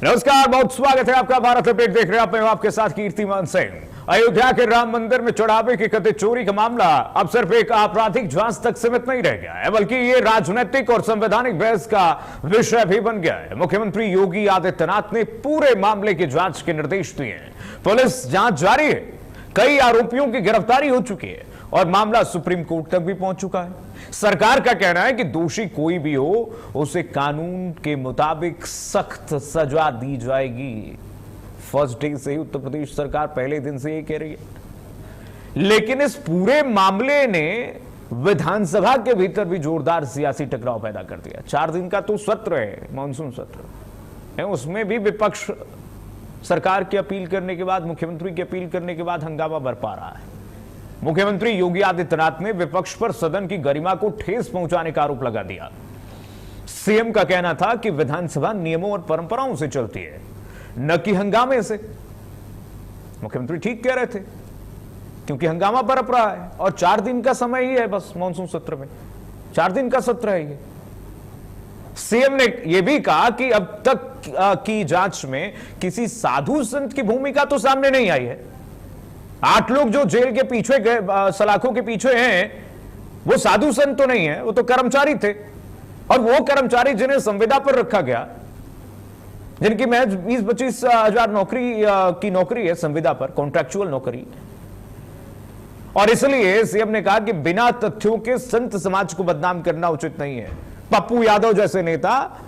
नमस्कार, बहुत स्वागत है आपका। भारत अपडेट देख रहे हैं आप, मैं आपके साथ कीर्तिमान सिंह। अयोध्या के राम मंदिर में चढ़ावे की कथित चोरी का मामला अब सिर्फ एक आपराधिक जांच तक सीमित नहीं रह गया है, बल्कि ये राजनीतिक और संवैधानिक बहस का विषय भी बन गया है। मुख्यमंत्री योगी आदित्यनाथ ने पूरे मामले की जांच के निर्देश दिए हैं। पुलिस जांच जारी है, कई आरोपियों की गिरफ्तारी हो चुकी है और मामला सुप्रीम कोर्ट तक भी पहुंच चुका है। सरकार का कहना है कि दोषी कोई भी हो उसे कानून के मुताबिक सख्त सजा दी जाएगी। फर्स्ट डे से ही उत्तर प्रदेश सरकार पहले दिन से ये कह रही है। लेकिन इस पूरे मामले ने विधानसभा के भीतर भी जोरदार सियासी टकराव पैदा कर दिया। 4 दिन का तो सत्र है, मानसून सत्र है, उसमें भी विपक्ष सरकार की अपील करने के बाद, मुख्यमंत्री की अपील करने के बाद हंगामा बरपा रहा है। मुख्यमंत्री योगी आदित्यनाथ ने विपक्ष पर सदन की गरिमा को ठेस पहुंचाने का आरोप लगा दिया। सीएम का कहना था कि विधानसभा नियमों और परंपराओं से चलती है, न कि हंगामे से। मुख्यमंत्री ठीक कह रहे थे, क्योंकि हंगामा बरप रहा है और 4 दिन का समय ही है बस मानसून सत्र में। 4 दिन का सत्र है ये। सीएम ने यह भी कहा कि अब तक की जांच में किसी साधु संत की भूमिका तो सामने नहीं आई है। 8 लोग जो जेल के पीछे सलाखों के पीछे हैं, वो साधु संत तो नहीं है, वो तो कर्मचारी थे। और वो कर्मचारी जिन्हें संविदा पर रखा गया, जिनकी महज 20-25 हजार नौकरी है संविदा पर, कॉन्ट्रैक्चुअल नौकरी। और इसलिए सीएम ने कहा कि बिना तथ्यों के संत समाज को बदनाम करना उचित नहीं है। पप्पू यादव जैसे नेता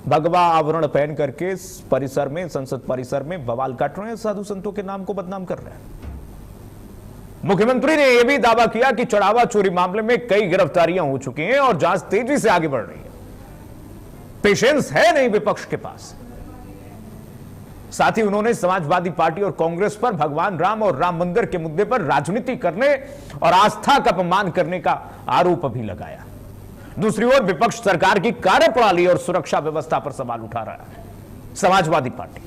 भगवा आवरण पहन करके परिसर में, संसद परिसर में बवाल काट रहे हैं, साधु संतों के नाम को बदनाम कर रहे हैं। मुख्यमंत्री ने यह भी दावा किया कि चढ़ावा चोरी मामले में कई गिरफ्तारियां हो चुकी हैं और जांच तेजी से आगे बढ़ रही है। पेशेंस है नहीं विपक्ष के पास। साथ ही उन्होंने समाजवादी पार्टी और कांग्रेस पर भगवान राम और राम मंदिर के मुद्दे पर राजनीति करने और आस्था का अपमान करने का आरोप भी लगाया। दूसरी ओर विपक्ष सरकार की कार्यप्रणाली और सुरक्षा व्यवस्था पर सवाल उठा रहा है। समाजवादी पार्टी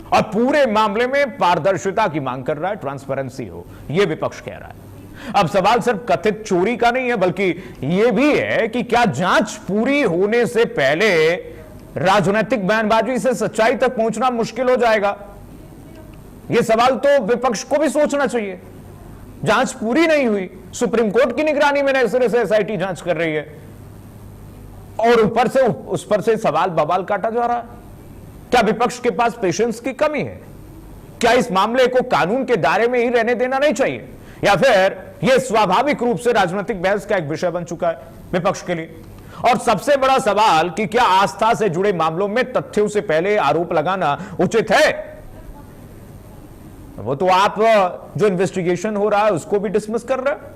और पूरे मामले में पारदर्शिता की मांग कर रहा है, ट्रांसपेरेंसी हो, यह विपक्ष कह रहा है। अब सवाल सिर्फ कथित चोरी का नहीं है, बल्कि यह भी है कि क्या जांच पूरी होने से पहले राजनीतिक बयानबाजी से सच्चाई तक पहुंचना मुश्किल हो जाएगा। यह सवाल तो विपक्ष को भी सोचना चाहिए। जांच पूरी नहीं हुई, सुप्रीम कोर्ट की निगरानी में नए सिरे से एसआईटी जांच कर रही है और ऊपर से उस पर से सवाल बवाल काटा जा रहा है। क्या विपक्ष के पास पेशेंस की कमी है? क्या इस मामले को कानून के दायरे में ही रहने देना नहीं चाहिए, या फिर यह स्वाभाविक रूप से राजनीतिक बहस का एक विषय बन चुका है विपक्ष के लिए? और सबसे बड़ा सवाल कि क्या आस्था से जुड़े मामलों में तथ्यों से पहले आरोप लगाना उचित है? वो तो आप जो इन्वेस्टिगेशन हो रहा है उसको भी डिसमिस कर रहे हैं,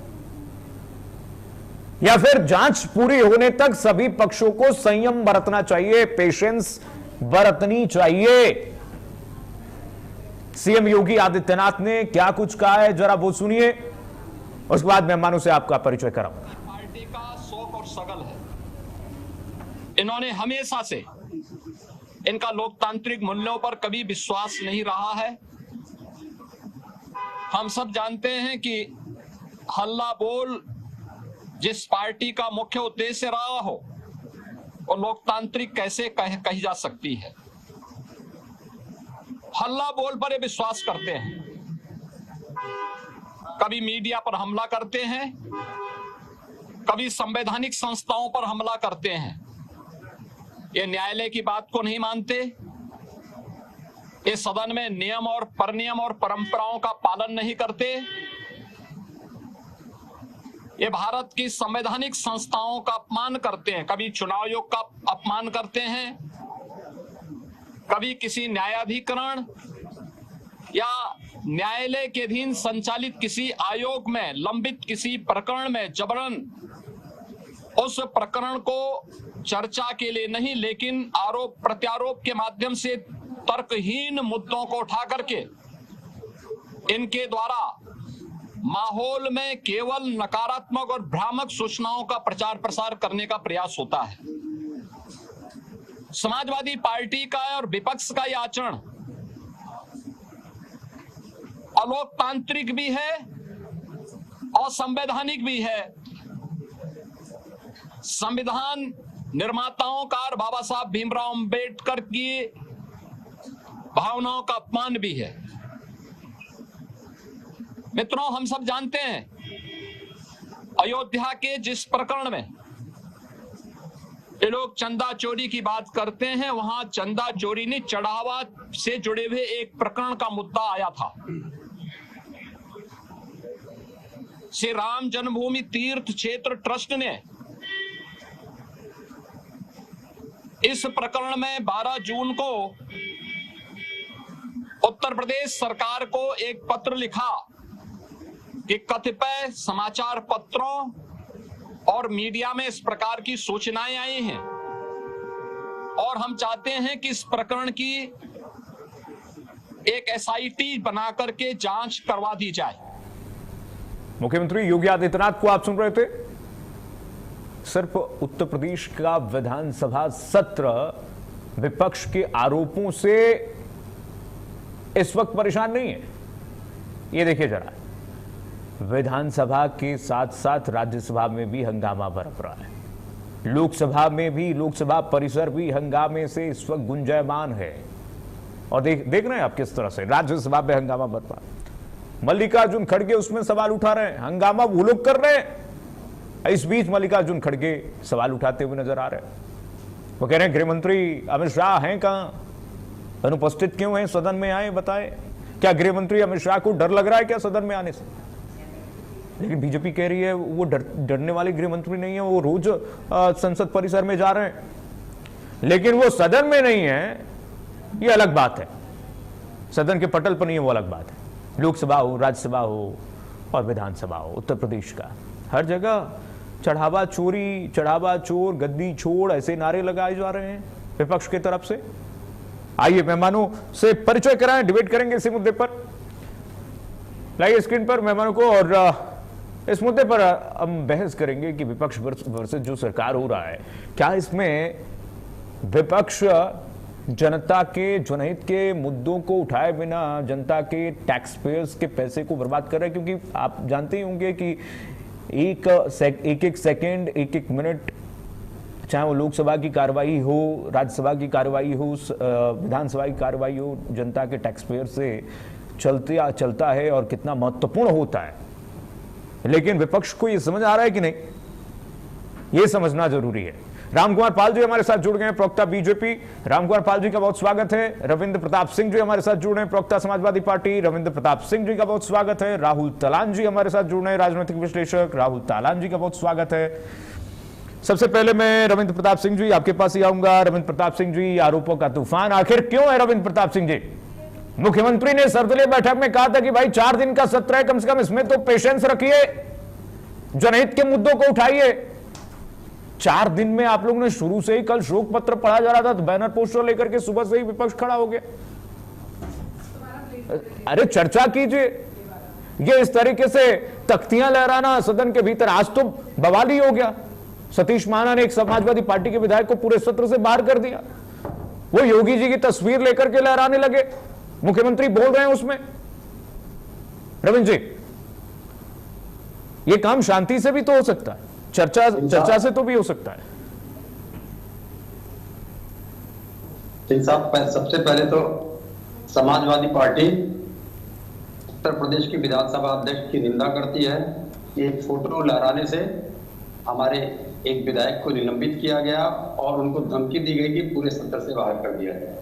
या फिर जांच पूरी होने तक सभी पक्षों को संयम बरतना चाहिए, पेशेंस बरतनी चाहिए। सीएम योगी आदित्यनाथ ने क्या कुछ कहा है, जरा वो सुनिए, उसके बाद मेहमानों से आपका परिचय कराऊंगा। पार्टी का शौक और सगल है। इन्होंने हमेशा से इनका लोकतांत्रिक मूल्यों पर कभी विश्वास नहीं रहा है। हम सब जानते हैं कि हल्ला बोल जिस पार्टी का मुख्य उद्देश्य रहा हो, वो लोकतांत्रिक कैसे कही जा सकती है। हल्ला बोल पर ये विश्वास करते हैं, कभी मीडिया पर हमला करते हैं, कभी संवैधानिक संस्थाओं पर हमला करते हैं। ये न्यायालय की बात को नहीं मानते, ये सदन में नियम और परनियम और परंपराओं का पालन नहीं करते, ये भारत की संवैधानिक संस्थाओं का अपमान करते हैं, कभी चुनाव आयोग का अपमान करते हैं, कभी किसी न्यायाधिकरण या न्यायालय के अधीन संचालित किसी आयोग में लंबित किसी प्रकरण में जबरन उस प्रकरण को चर्चा के लिए नहीं, लेकिन आरोप प्रत्यारोप के माध्यम से तर्कहीन मुद्दों को उठा करके इनके द्वारा माहौल में केवल नकारात्मक और भ्रामक सूचनाओं का प्रचार प्रसार करने का प्रयास होता है। समाजवादी पार्टी का और विपक्ष का यह आचरण अलोकतांत्रिक भी है और संवैधानिक भी है। संविधान निर्माताओं का और बाबा साहब भीमराव अंबेडकर की भावनाओं का अपमान भी है। मित्रों, हम सब जानते हैं अयोध्या के जिस प्रकरण में ये लोग चंदा चोरी की बात करते हैं, वहां चंदा चोरी नहीं, चढ़ावा से जुड़े हुए एक प्रकरण का मुद्दा आया था। श्री राम जन्मभूमि तीर्थ क्षेत्र ट्रस्ट ने इस प्रकरण में 12 जून को उत्तर प्रदेश सरकार को एक पत्र लिखा कि कतिपय समाचार पत्रों और मीडिया में इस प्रकार की सूचनाएं आई हैं और हम चाहते हैं कि इस प्रकरण की एक एसआईटी बना करके जांच करवा दी जाए। मुख्यमंत्री योगी आदित्यनाथ को आप सुन रहे थे। सिर्फ उत्तर प्रदेश का विधानसभा सत्र विपक्ष के आरोपों से इस वक्त परेशान नहीं है। ये देखिए जरा, विधानसभा के साथ साथ राज्यसभा में भी हंगामा बरप रहा है। लोकसभा में भी, लोकसभा परिसर भी हंगामे से इस वक्त गुंजायमान है। और देख रहे हैं आप किस तरह से राज्यसभा में हंगामा बरपा। मल्लिकार्जुन खड़गे उसमें सवाल उठा रहे हैं, हंगामा वो लोग कर रहे हैं। इस बीच मल्लिकार्जुन खड़गे सवाल उठाते हुए नजर आ रहे हैं। वो कह रहे हैं गृहमंत्री अमित शाह हैं कहां, अनुपस्थित क्यों हैं, सदन में आए बताए। क्या गृहमंत्री अमित शाह को डर लग रहा है क्या सदन में आने से? लेकिन बीजेपी कह रही है वो डरने वाले गृहमंत्री नहीं है, वो रोज संसद परिसर में जा रहे हैं, लेकिन वो सदन में नहीं है, ये अलग बात है। सदन के पटल पर नहीं है, वो अलग बात है। लोकसभा हो, राज्यसभा हो और विधानसभा हो, उत्तर प्रदेश का हर जगह चढ़ावा चोरी, चढ़ावा चोर, गद्दी छोड़, ऐसे नारे लगाए जा रहे हैं विपक्ष की तरफ से। आइए मेहमानों से परिचय कराएं, डिबेट करेंगे इसी मुद्दे पर। लाइए स्क्रीन पर मेहमानों को, और इस मुद्दे पर हम बहस करेंगे कि विपक्ष वर्सेस जो सरकार हो रहा है, क्या इसमें विपक्ष जनता के जनहित के मुद्दों को उठाए बिना जनता के टैक्स पेयर्स के पैसे को बर्बाद कर रहे हैं? क्योंकि आप जानते ही होंगे कि एक एक सेकेंड, एक एक मिनट, चाहे वो लोकसभा की कार्रवाई हो, राज्यसभा की कार्रवाई हो, विधानसभा की कार्रवाई हो, जनता के टैक्स पेयर से चलता है और कितना महत्वपूर्ण होता है। लेकिन विपक्ष को यह समझ आ रहा है कि नहीं, यह समझना जरूरी है। रामकुमार पाल जी हमारे साथ जुड़ गए हैं, प्रवक्ता बीजेपी। रामकुमार पाल जी का बहुत स्वागत है। रविंद्र प्रताप सिंह जी हमारे साथ जुड़ रहे हैं, प्रवक्ता समाजवादी पार्टी। रविंद्र प्रताप सिंह जी का बहुत स्वागत है। राहुल तलान जी हमारे साथ जुड़ रहे हैं, राजनीतिक विश्लेषक। राहुल तलान जी का बहुत स्वागत है। सबसे पहले मैं रविंद्र प्रताप सिंह जी आपके पास ही आऊंगा। रविंद्र प्रताप सिंह जी, आरोपों का तूफान आखिर क्यों है? रविंद्र प्रताप सिंह जी, मुख्यमंत्री ने सर्वदलीय बैठक में कहा था कि भाई 4 दिन का सत्र है, कम से कम इसमें तो पेशेंस रखिए, जनहित के मुद्दों को उठाइए। 4 दिन में आप लोगों ने शुरू से ही, कल शोक पत्र पढ़ा जा रहा था तो बैनर पोस्टर लेकर के सुबह से ही विपक्ष खड़ा हो गया। अरे चर्चा कीजिए। ये इस तरीके से तख्तियां लहराना सदन के भीतर, आज तो बवाल ही हो गया। सतीश महाना ने एक समाजवादी पार्टी के विधायक को पूरे सत्र से बाहर कर दिया। वो योगी जी की तस्वीर लेकर के लहराने लगे, मुख्यमंत्री बोल रहे हैं उसमें। रविंद्र जी, ये काम शांति से भी तो हो सकता है, चर्चा से तो भी हो सकता है। सबसे पहले तो समाजवादी पार्टी उत्तर प्रदेश की विधानसभा अध्यक्ष की निंदा करती है कि एक फोटो लहराने से हमारे एक विधायक को निलंबित किया गया और उनको धमकी दी गई कि पूरे सत्र से बाहर कर दिया जाए।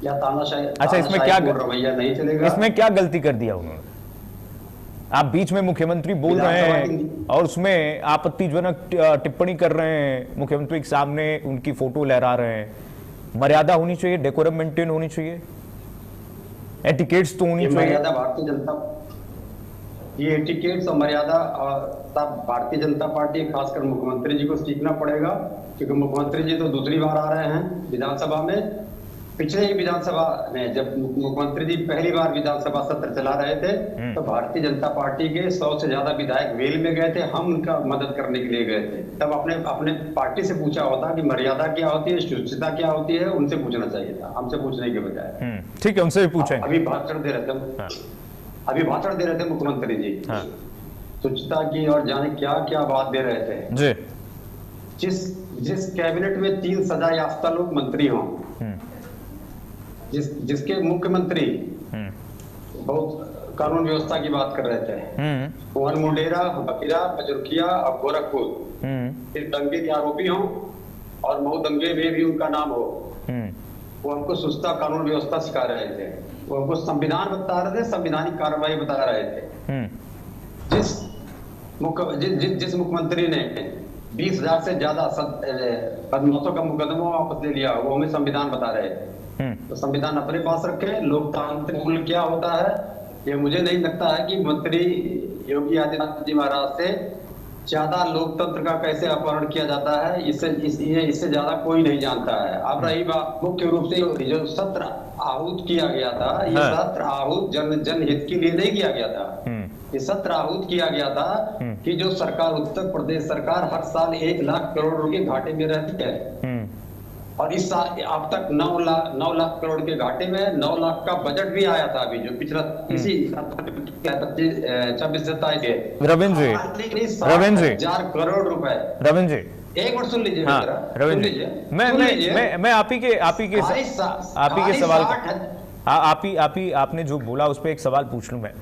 या तानाशाही, अच्छा, इसमें क्या रवैया नहीं चलेगा। इसमें क्या गलती कर दिया उन्होंने? आप बीच में मुख्यमंत्री बोल रहे हैं और उसमें आपत्तिजनक टिप्पणी कर रहे हैं, मुख्यमंत्री के सामने उनकी फोटो लहरा रहे हैं। मर्यादा होनी चाहिए, डेकोरम मेंटेन होनी चाहिए, एटिकेट्स तो होनी चाहिए। मर्यादा भारतीय जनता, ये एटिकेट्स और मर्यादा भारतीय जनता पार्टी, खासकर मुख्यमंत्री जी को सीखना पड़ेगा, क्योंकि मुख्यमंत्री जी तो दूसरी बार आ रहे हैं विधानसभा में। पिछले ही विधानसभा में जब मुख्यमंत्री जी पहली बार विधानसभा सत्र चला रहे थे तो भारतीय जनता पार्टी के 100 से ज्यादा विधायक वेल में गए थे, हम उनका मदद करने के लिए गए थे। तब अपने पार्टी से पूछा होता कि मर्यादा क्या होती है, शुचिता क्या होती है, उनसे पूछना चाहिए था, हमसे पूछने के बजाय। ठीक है, उनसे भी पूछें। अभी भाषण दे रहे थे मुख्यमंत्री जी, शुचिता की और जाने क्या क्या बात दे रहे थे जी। जिस कैबिनेट में 3 सजा याफ्ता लोग मंत्री हों, जिसके मुख्यमंत्री बहुत कानून व्यवस्था की बात कर रहे थे, मोहन मुंडेरा, बकीरा, पचरुखिया और गोरखपुर इस दंगे के आरोपी हों और मऊ दंगे में भी उनका नाम हो, वो हमको सुस्ता कानून व्यवस्था सिखा रहे थे, वो हमको संविधान बता रहे थे, संविधानिक कार्रवाई बता रहे थे। जिस मुख्यमंत्री ने 20,000 से ज्यादा बदमाशों का मुकदमा वापस ले लिया, वो हमें संविधान बता रहे थे। तो संविधान अपने पास रखे। लोकतांत्रिक मूल्य क्या होता है, ये मुझे नहीं लगता है कि मंत्री योगी आदित्यनाथ जी महाराज से ज्यादा लोकतंत्र का कैसे अपहरण किया जाता है, इससे ज्यादा कोई नहीं जानता है। अब रही बात मुख्य रूप से जो सत्र आहूत किया गया था, ये सत्र आहूत जनहित के लिए नहीं किया गया था। ये सत्र आहूत किया गया था कि जो सरकार, उत्तर प्रदेश सरकार हर साल 1 लाख करोड़ रुपए घाटे में रहती है, और इस साल अब तक 9 लाख करोड़ के घाटे में 9 लाख का बजट भी आया था अभी जो पिछला इसी 26-27 के। रविंद्र जी 60,000 करोड़ रुपए। रविंद्र जी एक मिनट सुन लीजिए। हाँ, रविंद्र जी मैं आप ही आपने जो बोला उस पर एक सवाल पूछ लूं मैं।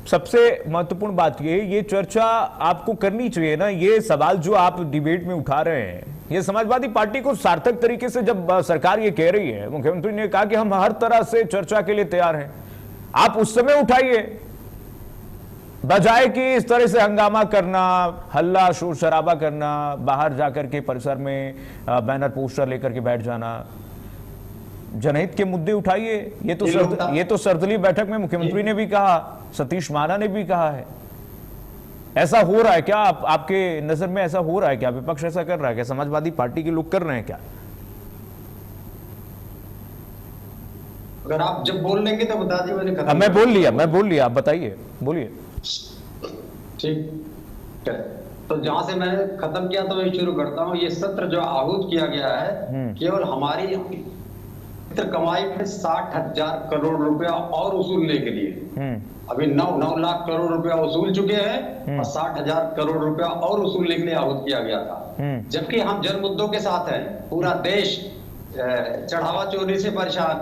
सबसे महत्वपूर्ण बात ये चर्चा आपको करनी चाहिए ना, ये सवाल जो आप डिबेट में उठा रहे हैं, ये समाजवादी पार्टी को सार्थक तरीके से जब सरकार ये कह रही है, मुख्यमंत्री ने कहा कि हम हर तरह से चर्चा के लिए तैयार हैं, आप उस समय उठाइए, बजाय कि इस तरह से हंगामा करना, हल्ला शोर शराबा करना, बाहर जाकर के परिसर में बैनर पोस्टर लेकर के बैठ जाना। जनहित के मुद्दे उठाइए। ये तो सर्दली बैठक में मुख्यमंत्री ने भी कहा, सतीश माना ने भी कहा है। ऐसा हो रहा है क्या आपके नजर में? ऐसा हो रहा है क्या? विपक्ष ऐसा कर रहा है क्या? समाजवादी पार्टी के लोग कर रहे हैं क्या? अगर आप जब बोल लेंगे तो बता दिए। मैं बोल लिया, आप बताइए, बोलिए। ठीक है, तो जहां से मैंने खत्म किया तो मैं शुरू करता हूं। ये सत्र जो आहूत किया गया है, केवल हमारी कमाई में 60,000 करोड़ रुपया और वसूलने के लिए। अभी 9 लाख करोड़ रुपया वसूल चुके हैं और 60,000 करोड़ रुपया और वसूलने के लिए आहूत किया गया था। जबकि हम जन मुद्दों के साथ हैं। पूरा देश चढ़ावा चोरी से परेशान,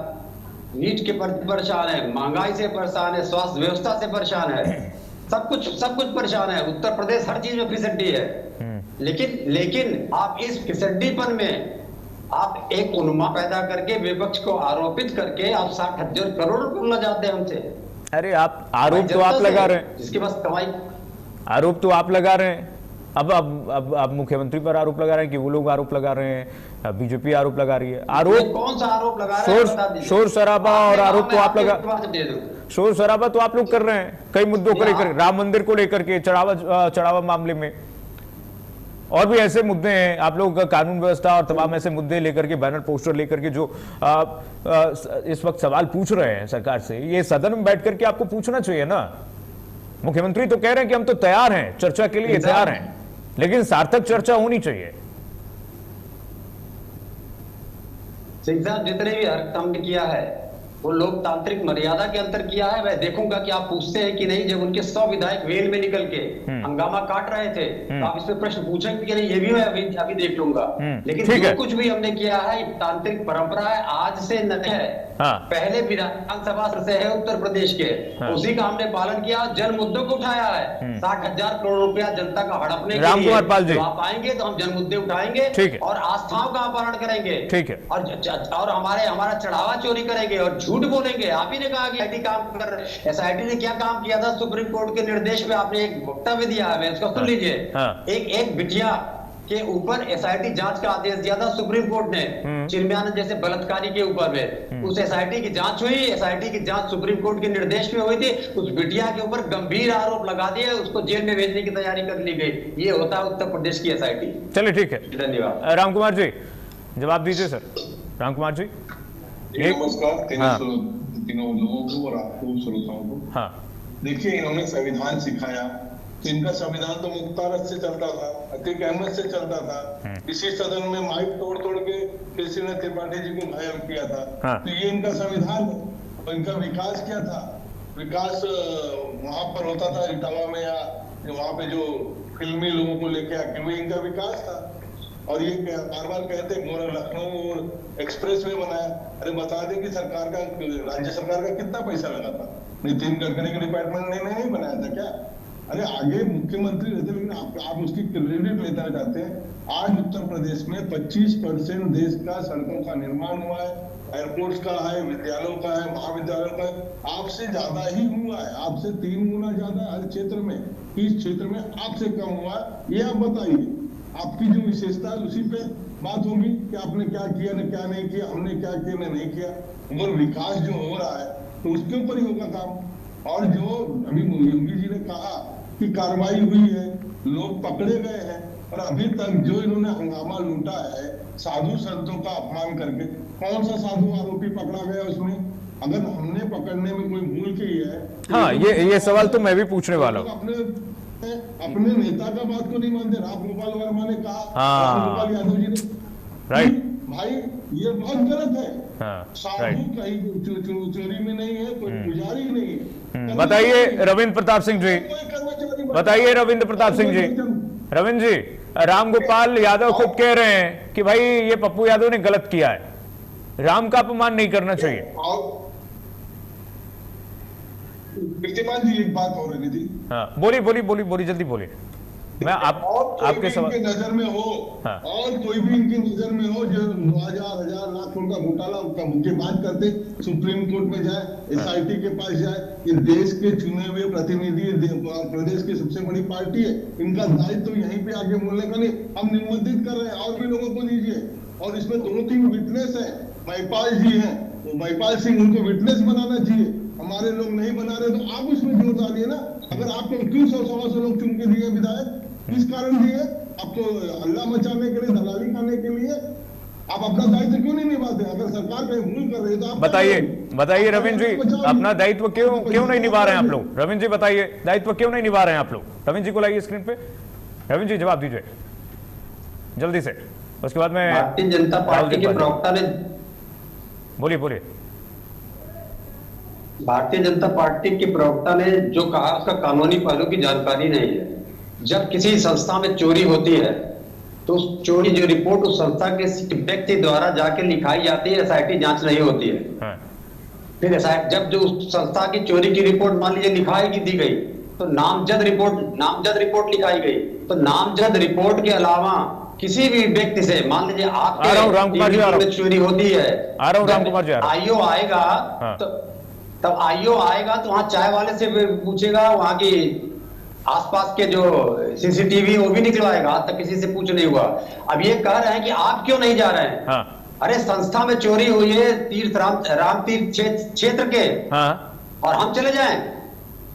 नीट के परेशान है, महंगाई से परेशान है, स्वास्थ्य व्यवस्था से परेशान है, सब कुछ परेशान है। उत्तर प्रदेश हर चीज में फिसड्डी है। लेकिन आप इस फिसड्डीपन में आप एक उन्मा पैदा करके विपक्ष को आरोपित करके आप 60,000 करोड़ रुपए ल जाते हैं हमसे। अरे आप आरोप तो आप लगा रहे हैं, जिसके पास कमाई, आरोप तो आप लगा रहे हैं। अब मुख्यमंत्री पर आरोप लगा रहे हैं कि वो लोग आरोप लगा रहे हैं, बीजेपी आरोप लगा रही है। आरोप कौन सा आरोप लगा रहे हैं? शोर शराबा और आरोप तो आप शोर शराबा तो आप लोग कर रहे हैं कई मुद्दों को लेकर, राम मंदिर को लेकर के, चढ़ावा मामले में, और भी ऐसे मुद्दे हैं। आप लोग कानून व्यवस्था और तमाम ऐसे मुद्दे लेकर के, बैनर पोस्टर लेकर के जो इस वक्त सवाल पूछ रहे हैं सरकार से, ये सदन में बैठ करके आपको पूछना चाहिए ना। मुख्यमंत्री तो कह रहे हैं कि हम तो तैयार हैं, चर्चा के लिए तैयार हैं, लेकिन सार्थक चर्चा होनी चाहिए। सिंह साहब, जितने भी हरकत हमने किया है वो लोकतांत्रिक मर्यादा के अंतर किया है। मैं देखूंगा कि आप पूछते हैं कि नहीं। जब उनके 100 विधायक वेल में निकल के हंगामा काट रहे थे तो आप इस पे प्रश्न पूछेंगे कि नहीं, ये भी मैं अभी देख लूंगा। लेकिन जो कुछ भी हमने किया है तांत्रिक परंपरा है, आज से नहीं है। पहले विधानसभा से है उत्तर प्रदेश के, उसी का हमने पालन किया, जन मुद्दों को उठाया है। 60,000 करोड़ रुपया जनता का हड़पने के लिए तो आप आएंगे तो हम जन मुद्दे उठाएंगे और आस्थाओं का अपहरण करेंगे, ठीक है, और हमारा चढ़ावा चोरी करेंगे और झूठ बोलेंगे। आप ही ने कहा कि एसआईटी काम कर रहे हैं। एसआईटी ने क्या काम किया था? सुप्रीम कोर्ट के निर्देश पे आपने एक वक्तव्य दिया है, उसको सुन लीजिए। एक बिटिया के ऊपर एसआईटी जांच का आदेश दिया था सुप्रीम कोर्ट ने, चिन्मयानंद जैसे बलात्कारी के ऊपर में। उस एसआईटी की जांच हुई, एसआईटी की जांच सुप्रीम कोर्ट के निर्देश में हुई थी। उस बिटिया के ऊपर गंभीर आरोप लगा दिए, उसको जेल में भेजने की तैयारी कर ली गई। ये होता है उत्तर प्रदेश की एसआईटी। चलिए ठीक है, धन्यवाद। राम कुमार जी जवाब दीजिए सर। राम कुमार जी नमस्कार तीनों लोगों को और आपको श्रोताओं को। हाँ, देखिए, इन्होंने संविधान सिखाया तो इनका संविधान तो मुख्तारत से चलता था, अतीक अहमद से चलता था। इसी सदन में माइक तोड़ के केसीआर त्रिपाठी जी को घायल किया था। तो ये इनका संविधान है। और इनका विकास क्या था? विकास वहां पर होता था इटावा में, या वहां पे जो फिल्मी लोगों को लेके आके, वो इनका विकास था। और ये बार बार कहते मोर लखनऊ एक्सप्रेस वे बनाया। अरे बता दें कि सरकार का, राज्य सरकार का कितना पैसा लगा था? नितिन गडकरी के डिपार्टमेंट ने नहीं बनाया था क्या? अरे आगे मुख्यमंत्री रहते, लेकिन आप उसकी क्रेडिट लेना चाहते हैं। आज उत्तर प्रदेश में 25% देश का सड़कों का निर्माण हुआ है, एयरपोर्ट्स का है, विद्यालयों का है, महाविद्यालयों का है। आपसे ज्यादा ही हुआ है, आपसे 3 गुना ज्यादा हर क्षेत्र में। इस क्षेत्र में आपसे कम हुआ है, ये आप बताइए। आपकी जो विशेषता है उसी पे बात होगी कि आपने क्या किया न क्या नहीं किया, हमने क्या किया न नहीं किया। और विकास जो हो रहा है तो उसके ऊपर ही होगा काम। और जो अभी योगी जी ने कहा कि कार्रवाई हुई है, लोग पकड़े गए हैं, और अभी तक जो इन्होंने हंगामा लूटा है साधु संतों का अपमान करके, कौन सा साधु आरोपी पकड़ा गया उसमें? अगर हमने पकड़ने में कोई भूल की है, हाँ, ये सवाल तो मैं भी पूछने वाला हूँ। अपने नेता का बात को नहीं मानते। राम गोपाल वर्मा ने कहा, हाँ, राम गोपाल यादव जी ने, राइट भाई ये बहुत गलत है। हाँ, साधु कहीं चोरी में नहीं है, कोई पुजारी नहीं है। बताइए रविंद्र प्रताप सिंह जी, बताइए रविंद्र प्रताप सिंह जी। रविंद्र जी, राम गोपाल यादव खुद कह रहे हैं कि भाई ये पप्पू यादव ने गलत किया है, राम का अपमान नहीं करना चाहिए। कीर्तिमान जी एक बात हो रही थी। हाँ, बोलिए जल्दी बोलिए। मैं आपके सवाल इनकी नजर में हो, हाँ, और कोई भी इनकी नजर में हो जो 1000 लाख का घोटाला की बात करते, सुप्रीम कोर्ट में जाए, SIT के पास जाए। ये देश के चुने हुए प्रतिनिधि, प्रदेश की सबसे बड़ी पार्टी है, इनका दायित्व तो यहीं पे आगे बोलने का नहीं। हम निमंत्रित कर रहे हैं और भी लोगों को लीजिए। और इसमें 2-3 विटनेस है, महिपाल जी हैं, तो महिपाल सिंह, उनको विटनेस बनाना चाहिए। हमारे लोग नहीं बना रहे तो आप उसमें जोर डालिए ना। अगर आपको क्यों 100-125 लोग चुन के दिए विधायक, किस कारण दिए? आपको हल्ला मचाने के लिए, दलाली करने के लिए? आप अपना दायित्व क्यों नहीं निभाते? अगर सरकार कहीं भूल कर रही है तो आप बताइए रविंद्र जी, अपना दायित्व क्यों नहीं निभा रहे हैं आप लोग? रविंद्र जी बताइए, दायित्व क्यों नहीं निभा रहे हैं आप लोग? रविंद्र जी को लाइए स्क्रीन पे। रविंद्र जी जवाब दीजिए जल्दी से, उसके बाद में भारतीय जनता पार्टी के प्रवक्ता ने, बोलिए। भारतीय जनता पार्टी के प्रवक्ता ने जो कहा उसका कानूनी पहलू की जानकारी नहीं है। जब किसी संस्था में चोरी होती है तो उस चोरी जो रिपोर्ट उस संस्था के व्यक्ति द्वारा जाके लिखाई जाती है, SIT जांच नहीं होती है। हाँ। फिर जब जो उस संस्था की चोरी की रिपोर्ट मान लीजिए लिखाई दी गई तो नामजद रिपोर्ट लिखाई गई, तो नामजद रिपोर्ट के अलावा किसी भी व्यक्ति से, मान लीजिए आपके चोरी होती है, IO आएगा तब IO आएगा तो वहां चाय वाले से पूछेगा, वहां की आसपास के जो CCTV वो भी निकलवाएगा। आज तक किसी से पूछ नहीं हुआ। अब ये कह रहे हैं कि आप क्यों नहीं जा रहे हैं? हाँ। अरे संस्था में चोरी हुई है राम तीर्थ क्षेत्र के, हाँ, और हम चले जाएं?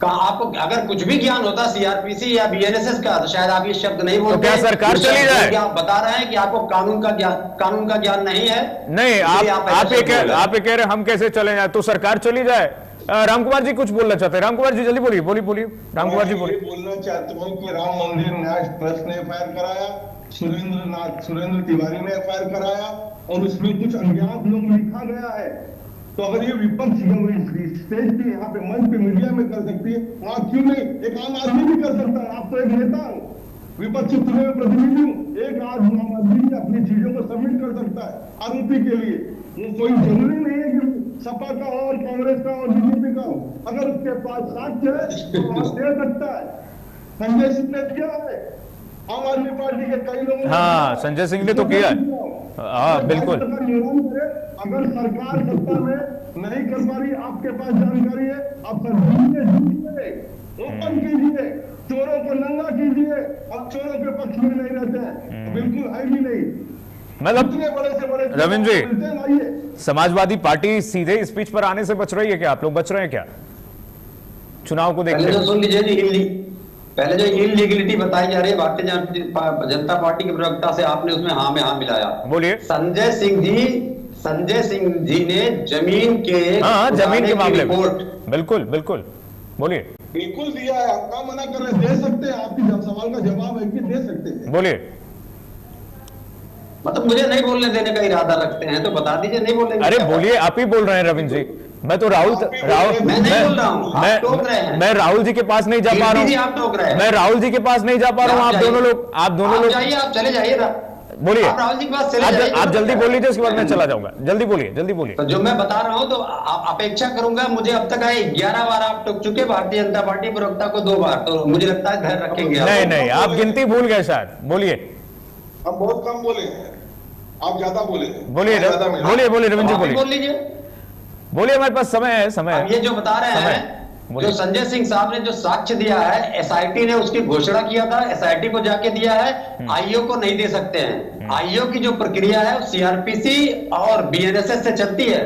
कहा आपको अगर कुछ भी ज्ञान होता CRPC या BNSS का तो शायद आप ये शब्द नहीं बोलते। तो क्या सरकार चली जाए? आप बता रहे हैं कि आपको कानून का ज्ञान नहीं है। नहीं, आप ये कह रहे हम कैसे चले जाए, तो सरकार चली जाए। रामकुमार जी कुछ बोलना चाहते हैं। रामकुमार जी जल्दी बोलिए। रामकुमार जी बोलिए। बोलना चाहता हूँ कि राम मंदिर न्याय ट्रस्ट ने FIR कराया, सुरेंद्र तिवारी ने FIR कराया, और उसमें कुछ अज्ञात लोग लिखा गया है। तो अगर ये विपक्ष स्टेज पे, यहाँ पे मंच पे, मीडिया में कर सकती है, वहां क्यों नहीं? एक आम आदमी भी कर सकता है। आप तो एक नेता हो, विपक्ष चुने हुए प्रतिनिधि हूँ, एक आम आदमी भी अपनी चीजों को सबमिट कर सकता है आरोपी के लिए। वो कोई जरूरी नहीं है कि सपा का हो और कांग्रेस का और BJP का हो। अगर उसके पास साक्ष्य है तो वहां दे सकता है। संजय सिंह ने किया है, आम आदमी पार्टी के कई लोगों ने, हाँ, संजय सिंह ने तो किया है। हाँ, बिल्कुल। अगर सरकार सत्ता में नहीं कर पा रही, आपके पास जानकारी है, आप ओपन कीजिए, चोरों को नंगा कीजिए। अब चोरों के पक्ष में नहीं रहते हैं, बिल्कुल है ही नहीं। मतलब रविंद्र जी, समाजवादी पार्टी सीधे स्पीच पर आने से बच रही है क्या? आप लोग बच रहे हैं क्या चुनाव को देखते हुए? सुन लीजिए, पहले जो इलीगलिटी बताई जा रही है भारतीय जनता पार्टी के प्रवक्ता से, आपने उसमें हाँ में हाँ मिलाया। बोलिए। संजय सिंह जी ने जमीन के मामले में, बिल्कुल बोलिए। बिल्कुल दिया है, आप क्या मना कर रहे हैं? दे सकते हैं, आपकी सवाल का जवाब है कि दे सकते हैं। बोलिए। मतलब मुझे नहीं बोलने देने का इरादा रखते हैं तो बता दीजिए, नहीं बोलेंगे। अरे बोलिए, आप ही बोल रहे हैं रविंद्र जी। मैं तो राहुल मैं राहुल जी के पास नहीं जा पा रहा हूँ। मैं राहुल जी के पास नहीं जा पा रहा हूँ। आप दोनों लोग जाइए, आप चले जाइए। बोलिए। आप राहुल जी के पास चले जाइए। आप जल्दी बोल लीजिए, उसके बाद मैं चला जाऊंगा। जल्दी बोलिए। तो जो मैं बता रहा हूं तो अपेक्षा करूंगा, मुझे अब तक आए 11 बार आप टोक चुके भारतीय जनता पार्टी प्रवक्ता को 2 बार, तो मुझे लगता है घर रखेंगे। नहीं, आप गिनती भूल गए शायद। बोलिए। हम बहुत कम बोले हैं, आप ज्यादा बोले। बोलिए रविंद्र जी, बोल लीजिए। बोलिए, हमारे पास समय है। ये जो बता रहे हैं, जो संजय सिंह साहब ने जो साक्ष्य दिया है, एसआईटी ने उसकी घोषणा किया था, एसआईटी को जाके दिया है, आईओ को नहीं दे सकते हैं। आईओ की जो प्रक्रिया है वो सीआरपीसी और बीएनएसएस से चलती है,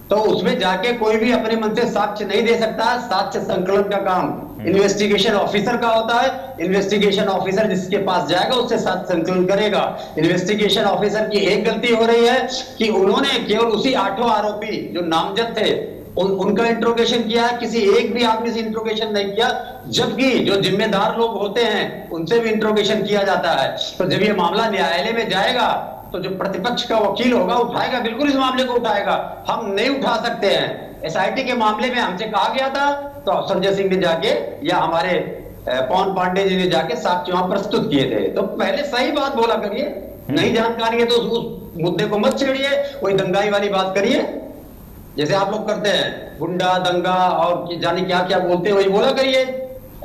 तो उसमें जाके कोई भी अपने मन से साक्ष्य नहीं दे सकता। साक्ष्य संकलन का काम इन्वेस्टिगेशन ऑफिसर का होता है। इन्वेस्टिगेशन ऑफिसर जिसके पास जाएगा उससे साक्ष्य संकलन करेगा। इन्वेस्टिगेशन ऑफिसर की एक गलती हो रही है कि उन्होंने केवल उसी 8 आरोपी जो नामजद थे उनका इंट्रोगेशन किया है, किसी एक भी आदमी से इंट्रोगेशन नहीं किया, जबकि जो जिम्मेदार लोग होते हैं उनसे भी इंट्रोगेशन किया जाता है। तो जब ये मामला न्यायालय में जाएगा तो जो प्रतिपक्ष का वकील होगा उठाएगा, बिल्कुल इस मामले को उठाएगा। हम नहीं उठा सकते हैं। एसआईटी के मामले में हमसे कहा गया था, तो संजय सिंह ने जाके या हमारे पवन पांडे जी ने जाके साक्ष्य वहां प्रस्तुत किए थे। तो पहले सही बात बोला करिए, नई जानकारी है तो उस मुद्दे को मत छेड़िए, कोई दंगाई वाली बात करिए जैसे आप लोग करते हैं, गुंडा दंगा और जाने क्या क्या बोलते हैं वही बोला करिए।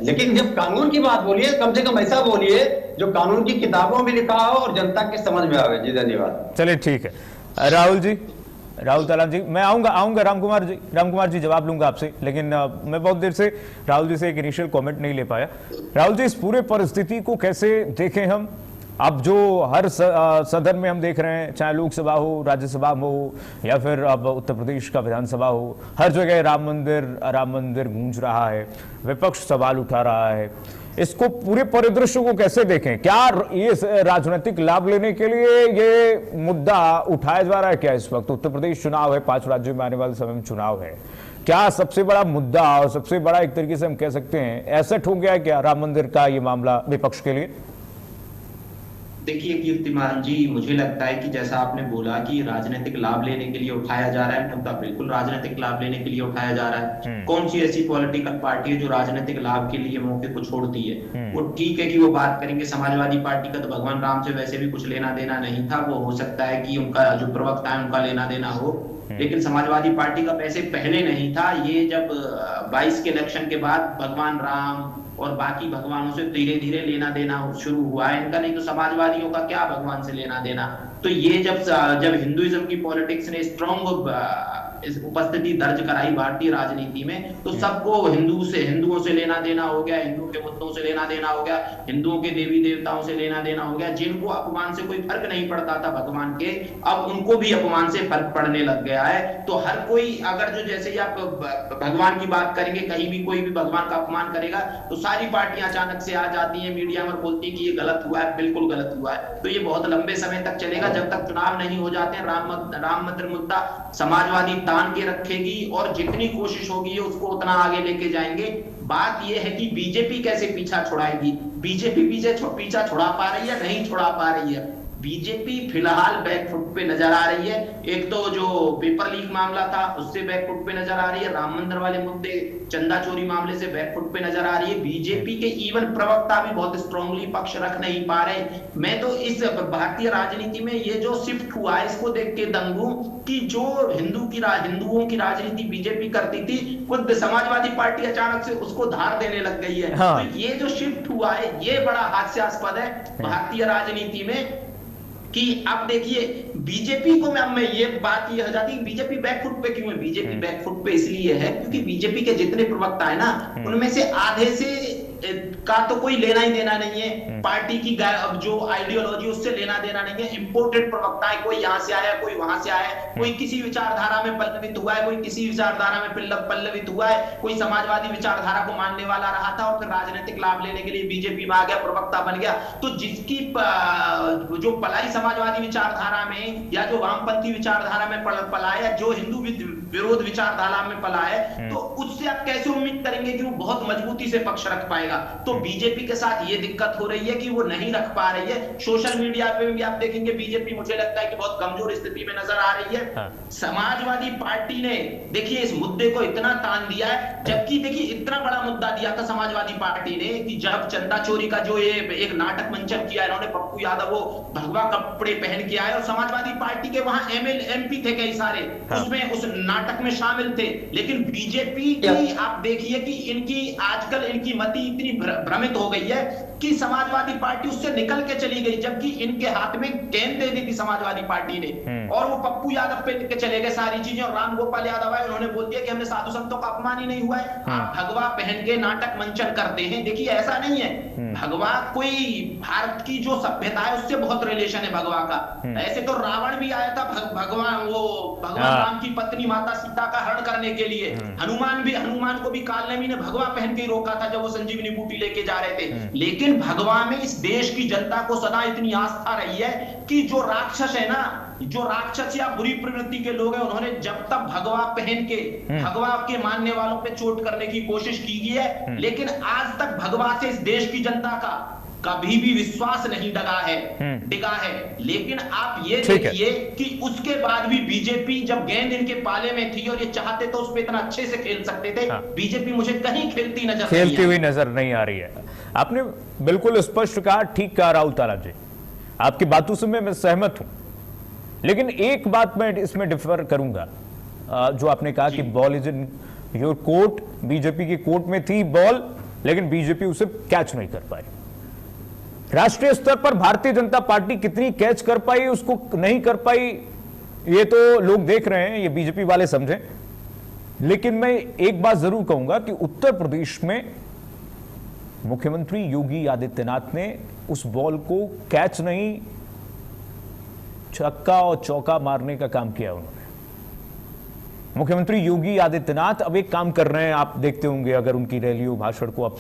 लेकिन जब कानून की बात बोलिए, कम से कम ऐसा बोलिए जो कानून की किताबों में लिखा हो और जनता के समझ में आवे। जी धन्यवाद। चलिए ठीक है। राहुल तालाब जी, मैं आऊंगा राम कुमार जी जवाब लूंगा आपसे, लेकिन मैं बहुत देर से राहुल जी से एक इनिशियल कमेंट नहीं ले पाया। राहुल जी, इस पूरे परिस्थिति को कैसे देखें हम? अब जो हर सदन में हम देख रहे हैं, चाहे लोकसभा हो, राज्यसभा हो, या फिर अब उत्तर प्रदेश का विधानसभा हो, हर जगह राम मंदिर गूंज रहा है, विपक्ष सवाल उठा रहा है। इसको पूरे परिदृश्य को कैसे देखें? क्या ये राजनीतिक लाभ लेने के लिए ये मुद्दा उठाया जा रहा है? क्या इस वक्त उत्तर प्रदेश चुनाव है, 5 राज्यों में आने वाले समय में चुनाव है, क्या सबसे बड़ा मुद्दा और सबसे बड़ा एक तरीके से हम कह सकते हैं एसेट हो गया है क्या राम मंदिर का ये मामला विपक्ष के लिए? देखिए कीर्तिमान जी, मुझे लगता है कि जैसा आपने बोला कि राजनीतिक लाभ लेने के लिए उठाया जा रहा है मुद्दा, बिल्कुल राजनीतिक लाभ लेने के लिए उठाया जा रहा है। कौन सी ऐसी पॉलिटिकल पार्टी है जो राजनीतिक लाभ के लिए मौके को छोड़ती है? वो ठीक है कि वो बात करेंगे, समाजवादी पार्टी का तो भगवान राम से वैसे भी कुछ लेना देना नहीं था, वो हो सकता है कि उनका जो प्रवक्ता है उनका लेना देना हो, लेकिन समाजवादी पार्टी का पैसे पहले नहीं था। ये जब 22 के इलेक्शन के बाद भगवान राम और बाकी भगवानों से धीरे धीरे लेना देना शुरू हुआ है इनका, नहीं तो समाजवादियों का क्या भगवान से लेना देना। तो ये जब हिंदुइज्म की पॉलिटिक्स ने स्ट्रॉन्ग उपस्थिति दर्ज कराई भारतीय राजनीति में, तो सबको हिंदुओं से लेना देना हो गया, हिंदुओं के मुद्दों से लेना देना हो गया, हिंदुओं के देवी देवताओं से लेना देना हो गया। जिनको अपमान से कोई फर्क नहीं पड़ता था भगवान के, अब उनको भी अपमान से फर्क पड़ने लग गया है। तो हर कोई अगर जो जैसे ही आप भगवान की बात करेंगे, कहीं भी कोई भी भगवान का अपमान करेगा तो सारी पार्टियां अचानक से आ जाती है मीडिया में, बोलती है कि ये गलत हुआ है, बिल्कुल गलत हुआ है। तो ये बहुत लंबे समय तक चलेगा जब तक चुनाव नहीं हो जाते हैं। राम मंदिर मुद्दा समाजवादी तान के रखेगी और जितनी कोशिश होगी उसको उतना आगे लेके जाएंगे। बात यह है कि बीजेपी कैसे पीछा छुड़ाएगी। बीजेपी पीछा छुड़ा पा रही है, नहीं छुड़ा पा रही है। बीजेपी फिलहाल बैकफुट पे नजर आ रही है। एक तो जो पेपर लीक मामला था उससे बैकफुट पे नजर आ रही है, राम मंदिर वाले मुद्दे, चंदा चोरी मामले से बैकफुट पे नजर आ रही है। बीजेपी के इवन प्रवक्ता भी बहुत स्ट्रांगली पक्ष रख नहीं पा रहे। मैं तो इस भारतीय राजनीति में ये जो शिफ्ट हुआ है इसको देख के दंग हूं कि जो हिंदुओं की राजनीति बीजेपी करती थी, खुद समाजवादी पार्टी अचानक से उसको धार देने लग गई है। हाँ। तो ये जो शिफ्ट हुआ है ये बड़ा हास्यास्पद है भारतीय राजनीति में कि अब देखिए बीजेपी को मैं ये बात ये हो जाती है बीजेपी बैकफुट पे क्यों है। बीजेपी बैकफुट पे इसलिए है क्योंकि बीजेपी के जितने प्रवक्ता है ना उनमें से आधे से का तो कोई लेना ही देना नहीं है पार्टी की अब जो आइडियोलॉजी उससे लेना देना नहीं है। इंपोर्टेड प्रवक्ता है, कोई यहाँ से आया, कोई वहां से आया, कोई किसी विचारधारा में पल्लवित हुआ है, कोई किसी विचारधारा में पल्लवित हुआ है, कोई समाजवादी विचारधारा को मानने वाला रहा था और फिर राजनीतिक लाभ लेने के लिए बीजेपी में आ गया, प्रवक्ता बन गया। तो जिसकी जो पलाई समाजवादी विचारधारा में या जो वामपंथी विचारधारा में पला है, जो हिंदू विरोध विचारधारा में पला है, तो उससे आप कैसे उम्मीद करेंगे कि वो बहुत मजबूती से पक्ष रख पाएगा। पाएगा। तो बीजेपी के साथ ये दिक्कत हो रही है कि वो नहीं रख पा रही है। सोशल मीडिया पे भी आप देखेंगे बीजेपी मुझे लगता है कि बहुत कमजोर स्थिति में नजर आ रही है। समाजवादी पार्टी ने देखिए इस मुद्दे को इतना तान दिया है, जबकि देखिए इतना बड़ा मुद्दा दिया था समाजवादी पार्टी ने कि जब चंदा चोरी का जो ये एक नाटक मंचन किया इन्होंने, पप्पू यादव वो भगवा कपड़े पहन के आए और समाजवादी पार्टी के वहां एमपी थे कई सारे, उसमें उस नाटक में शामिल थे। लेकिन बीजेपी की आप देखिए कि इनकी आजकल इनकी मति इतनी भ्रमित हो गई है कि समाजवादी पार्टी उससे निकल के चली गई, जबकि इनके हाथ में गेंद दे दी थी समाजवादी पार्टी ने और वो पप्पू यादव पे के चले गए सारी चीजें। और राम गोपाल यादव आए, उन्होंने बोल दिया कि हमने साधु संतों का अपमान ही नहीं हुआ है, आप भगवा पहन के नाटक मंचन करते हैं। देखिए ऐसा नहीं है, भगवा कोई भारत की जो सभ्यता है उससे बहुत रिलेशन है भगवा का। ऐसे तो रावण भी आया था भगवान राम की पत्नी माता सीता का हरण करने के लिए। हनुमान को भी कालनेमी ने भगवा पहन के रोका था जब वो संजीवनी बूटी लेके जा रहे थे। लेकिन भगवा में इस देश की जनता को सदा इतनी आस्था रही है कि जो राक्षस है ना, जो राक्षस या बुरी प्रवृत्ति के लोग हैं, उन्होंने जब तक भगवा पहन के भगवा के मानने वालों पे चोट करने की कोशिश की है, लेकिन आज तक भगवा से इस देश की जनता का कभी भी विश्वास नहीं डिगा है। लेकिन आप ये देखिए कि उसके बाद भी बीजेपी जब गेंद इनके पाले में थी और ये चाहते तो उस पर इतना अच्छे से खेल सकते थे, बीजेपी मुझे कहीं खेलती हुई नजर नहीं आ रही है। आपने बिल्कुल स्पष्ट कहा, ठीक कहा राहुल तालाब जी, आपकी बातों से मैं सहमत हूं। लेकिन एक बात मैं इसमें डिफर करूंगा, जो आपने कहा कि ball is in your court, BJP की कोर्ट में थी बॉल, लेकिन बीजेपी उसे कैच नहीं कर पाई। राष्ट्रीय स्तर पर भारतीय जनता पार्टी कितनी कैच कर पाई, उसको नहीं कर पाई, ये तो लोग देख रहे हैं, ये बीजेपी वाले समझें। लेकिन मैं एक बात जरूर कहूंगा कि उत्तर प्रदेश में मुख्यमंत्री योगी आदित्यनाथ ने उस बॉल को कैच नहीं, छक्का और चौका मारने का काम किया उन्होंने। मुख्यमंत्री योगी आदित्यनाथ अब एक काम कर रहे हैं, आप देखते होंगे अगर उनकी रैलियों भाषण को आप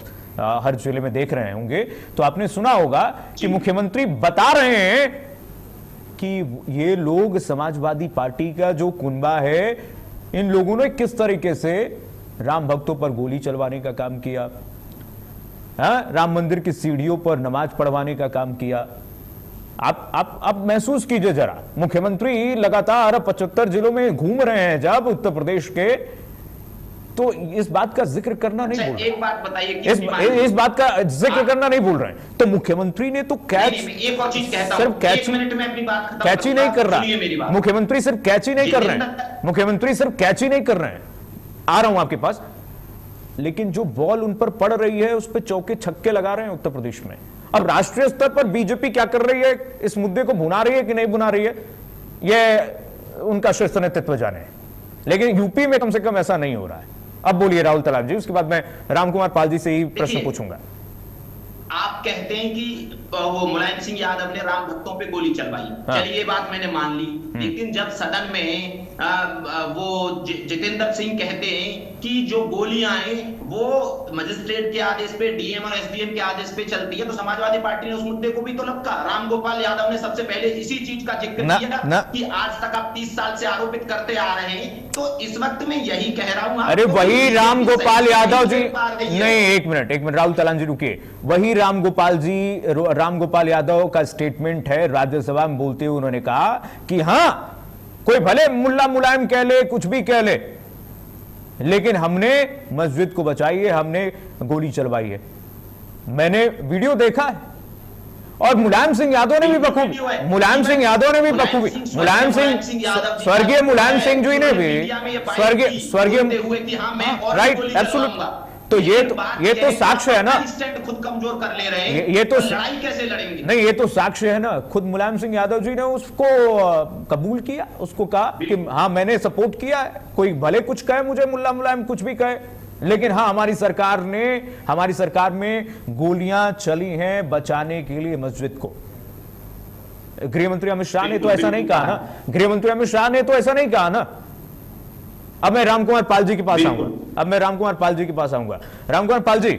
हर जिले में देख रहे होंगे तो आपने सुना होगा कि मुख्यमंत्री बता रहे हैं कि ये लोग समाजवादी पार्टी का जो कुनबा है, इन लोगों ने किस तरीके से राम भक्तों पर गोली चलवाने का काम किया, राम मंदिर की सीढ़ियों पर नमाज पढ़वाने का काम किया। आप महसूस कीजिए जरा, मुख्यमंत्री लगातार 75 जिलों में घूम रहे हैं जब उत्तर प्रदेश के, तो इस बात का जिक्र करना नहीं भूल रहे। एक बात बताइए, इस बात का जिक्र करना नहीं भूल रहे हैं। तो मुख्यमंत्री ने तो कैच, एक और चीज कहता सिर्फ कैच ही नहीं कर रहा, मुख्यमंत्री सिर्फ कैच ही नहीं कर रहे हैं, मुख्यमंत्री सिर्फ कैच ही नहीं कर रहे हैं, आ रहा हूं आपके पास, लेकिन जो बॉल उन पर पड़ रही है उस पर चौके छक्के लगा रहे हैं उत्तर प्रदेश में। अब राष्ट्रीय स्तर पर बीजेपी क्या कर रही है, इस मुद्दे को भुना रही है कि नहीं भुना रही है, यह उनका शीर्ष नेतृत्व जाने। लेकिन यूपी में कम से कम ऐसा नहीं हो रहा है। अब बोलिए राहुल तालाब जी, उसके बाद मैं रामकुमार पाल जी से ही प्रश्न पूछूंगा। आप कहते हैं कि वो मुलायम सिंह यादव ने राम भक्तों पे गोली चलवाई, चलिए ये बात मैंने मान ली। लेकिन जब सदन में वो जितेंद्र सिंह कहते हैं कि जो गोलियां हैं वो मजिस्ट्रेट के आदेश पे, डीएम और एसडीएम के आदेश पे चलती है, तो समाजवादी पार्टी ने उस मुद्दे को भी तो लपका। राम गोपाल यादव ने सबसे पहले इसी चीज का जिक्र किया कि आज तक आप 30 साल से आरोपित करते आ रहे हैं, तो इस वक्त मैं यही कह रहा हूं। अरे वही राम गोपाल यादव जी, नहीं एक मिनट राहुल तालाब जी रुकिए, वही राम गोपाल यादव का स्टेटमेंट है, राज्यसभा में बोलते हुए उन्होंने कहा कि हां कोई भले मुल्ला मुलायम कह ले, कुछ भी कह ले, लेकिन हमने मस्जिद को बचाई है, हमने गोली चलवाई है। मैंने वीडियो देखा है और मुलायम सिंह यादव ने भी बखूबी, स्वर्गीय मुलायम सिंह जी ने भी, स्वर्गीय राइट एब्सोल्युटली। तो ये तो साक्ष्य है ना, खुद कमजोर कर ले रहे हैं, ये तो लड़ाई कैसे लड़ेंगे? नहीं, ये तो साक्ष्य है ना, खुद मुलायम सिंह यादव जी ने उसको कबूल किया, उसको कहा कि हाँ मैंने सपोर्ट किया है, कोई भले कुछ कहे मुझे, मुल्ला मुलायम कुछ भी कहे, लेकिन हाँ हमारी सरकार में गोलियां चली हैं बचाने के लिए मस्जिद को। गृहमंत्री अमित शाह ने तो ऐसा नहीं कहा ना, गृहमंत्री अमित शाह ने तो ऐसा नहीं कहा ना। अब मैं रामकुमार पाल जी के पास आऊंगा, रामकुमार पाल जी,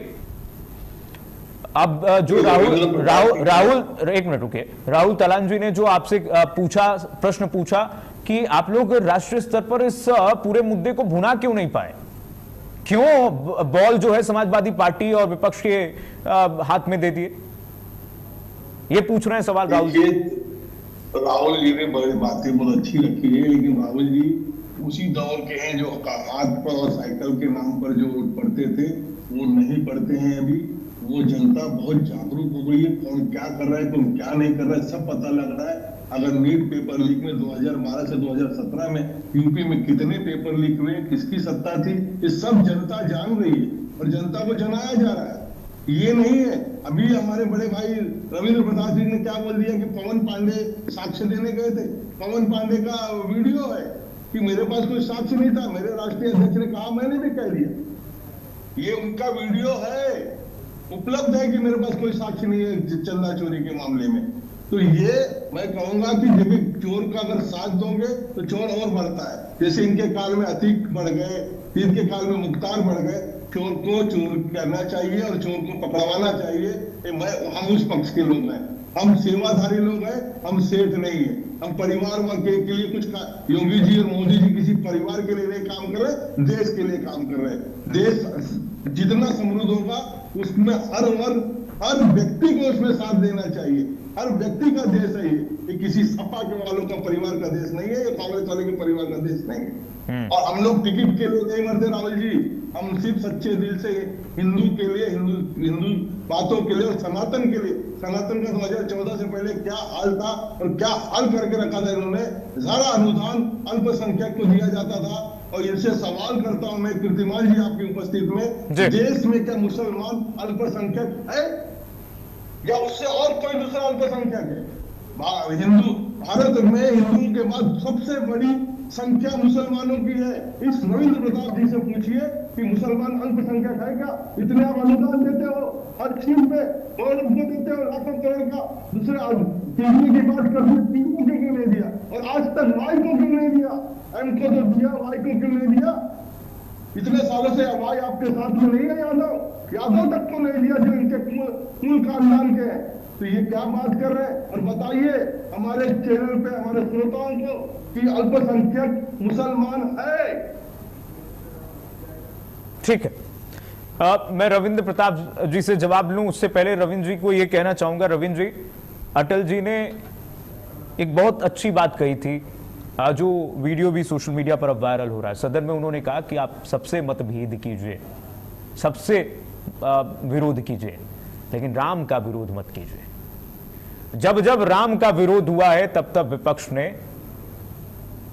अब जो राहुल एक मिनट रुकिए, राहुल तालाब जी ने जो आपसे प्रश्न पूछा कि आप लोग राष्ट्रीय स्तर पर इस पूरे मुद्दे को भुना क्यों नहीं पाए, क्यों बॉल जो है समाजवादी पार्टी और विपक्ष के हाथ में दे दिए? ये पूछ रहे हैं सवाल राहुल जी। राहुल जी ने बड़ी बातें बहुत अच्छी रखी है, लेकिन राहुल जी उसी दौर के हैं जो हाथ पर और साइकिल के नाम पर जो वोट पढ़ते थे वो नहीं पढ़ते हैं अभी। वो जनता बहुत जागरूक हो गई है, कौन क्या कर रहा है, कौन क्या नहीं कर रहा है, सब पता लग रहा है। अगर नीट पेपर लीक में 2012 से 2017 में यूपी में कितने पेपर लीक हुए, किसकी सत्ता थी, ये सब जनता जान रही है और जनता को जनाया जा रहा है। ये नहीं है। अभी हमारे बड़े भाई रविंद्र प्रताप जी ने क्या बोल दिया कि पवन पांडे साक्ष्य देने गए थे। पवन पांडे का वीडियो है कि मेरे पास कोई साक्ष्य नहीं था, मेरे राष्ट्रीय अध्यक्ष ने कहा, मैंने भी कह दिया। ये उनका वीडियो है, उपलब्ध है कि मेरे पास कोई साक्ष्य नहीं है चंदा चोरी के मामले में। तो ये मैं कहूंगा कि जब चोर का अगर साथ दोगे तो चोर और बढ़ता है। जैसे इनके काल में अतीक बढ़ गए, इनके काल में मुख्तार बढ़ गए। चोर को चोर करना चाहिए और चोर को पकड़वाना चाहिए। हम उस पक्ष के लोग हैं, हम सेवाधारी लोग हैं, हम सेठ नहीं है। हम परिवार के लिए कुछ योगी जी और मोदी जी किसी परिवार के लिए नहीं काम कर रहे, देश के लिए काम कर रहे हैं। देश जितना समृद्ध होगा उसमें हर वर्ग, हर व्यक्ति को उसमें साथ देना चाहिए। हर व्यक्ति का देश है ये किसी सपा के वालों का परिवार का देश नहीं है, ये कांग्रेस वाले के परिवार का देश नहीं है। और हम लोग टिकट के लिए नहीं मरते राहुल जी, हम सिर्फ सच्चे दिल से हिंदू के लिए, हिंदू बातों के लिए और सनातन के लिए। सनातन का 2014 से पहले क्या हाल था और क्या हाल करके रखा था इन्होंने। सारा अनुदान अल्पसंख्यक को दिया जाता था। और इनसे सवाल करता हूं मैं कीर्तिमान जी आपकी उपस्थिति में, देश में क्या मुसलमान अल्पसंख्यक है या उससे और कोई दूसरा अल्पसंख्यक है? हिंदू भारत में हिंदुओं के बाद सबसे बड़ी संख्या मुसलमानों की है। इस रविंद्र प्रताप जी से पूछिए कि मुसलमान अल्पसंख्यक है क्या? इतने आप अनुदान देते हो हर चीज पे, और देते हो लाखों करोड़ का। दूसरे टीवी की बात करते, टीवी को क्यों नहीं दिया? और आज तक वाई को क्यों नहीं दिया? एम को तो दिया, वाई को क्यों नहीं दिया? इतने सालों से वाई आपके साथ में नहीं है। यादव तक को नहीं दिया जो इनके कुल खानदान के हैं। तो ये क्या बात कर रहे हैं? और बताइए हमारे चैनल पे हमारे श्रोताओं को कि अल्पसंख्यक मुसलमान है। ठीक है, मैं रविंद्र प्रताप जी से जवाब लूं उससे पहले रविंद्र जी को यह कहना चाहूंगा। रविंद्र जी, अटल जी ने एक बहुत अच्छी बात कही थी, जो वीडियो भी सोशल मीडिया पर अब वायरल हो रहा है। सदन में उन्होंने कहा कि आप सबसे मतभेद कीजिए, सबसे विरोध कीजिए, लेकिन राम का विरोध मत कीजिए। जब जब राम का विरोध हुआ है तब तब विपक्ष ने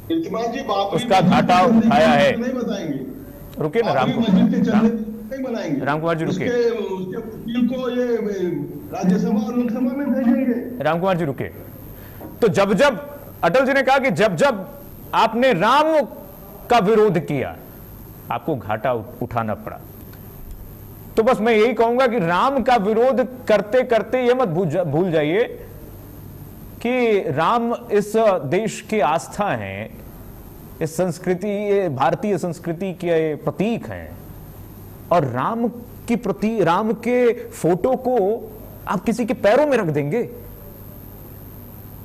उसका घाटा उठाया है। नहीं बताएंगे, रुके ना राम कुमार जी, रुके। को ये राज्यसभा और लोकसभा में भेजेंगे। राम कुमार जी रुके। तो जब जब अटल जी ने कहा कि जब जब आपने राम का विरोध किया आपको घाटा उठाना पड़ा। तो बस मैं यही कहूंगा कि राम का विरोध करते करते ये मत भूल जाइए कि राम इस देश की आस्था हैं, इस संस्कृति, ये भारतीय संस्कृति के प्रतीक हैं। और राम के फोटो को आप किसी के पैरों में रख देंगे?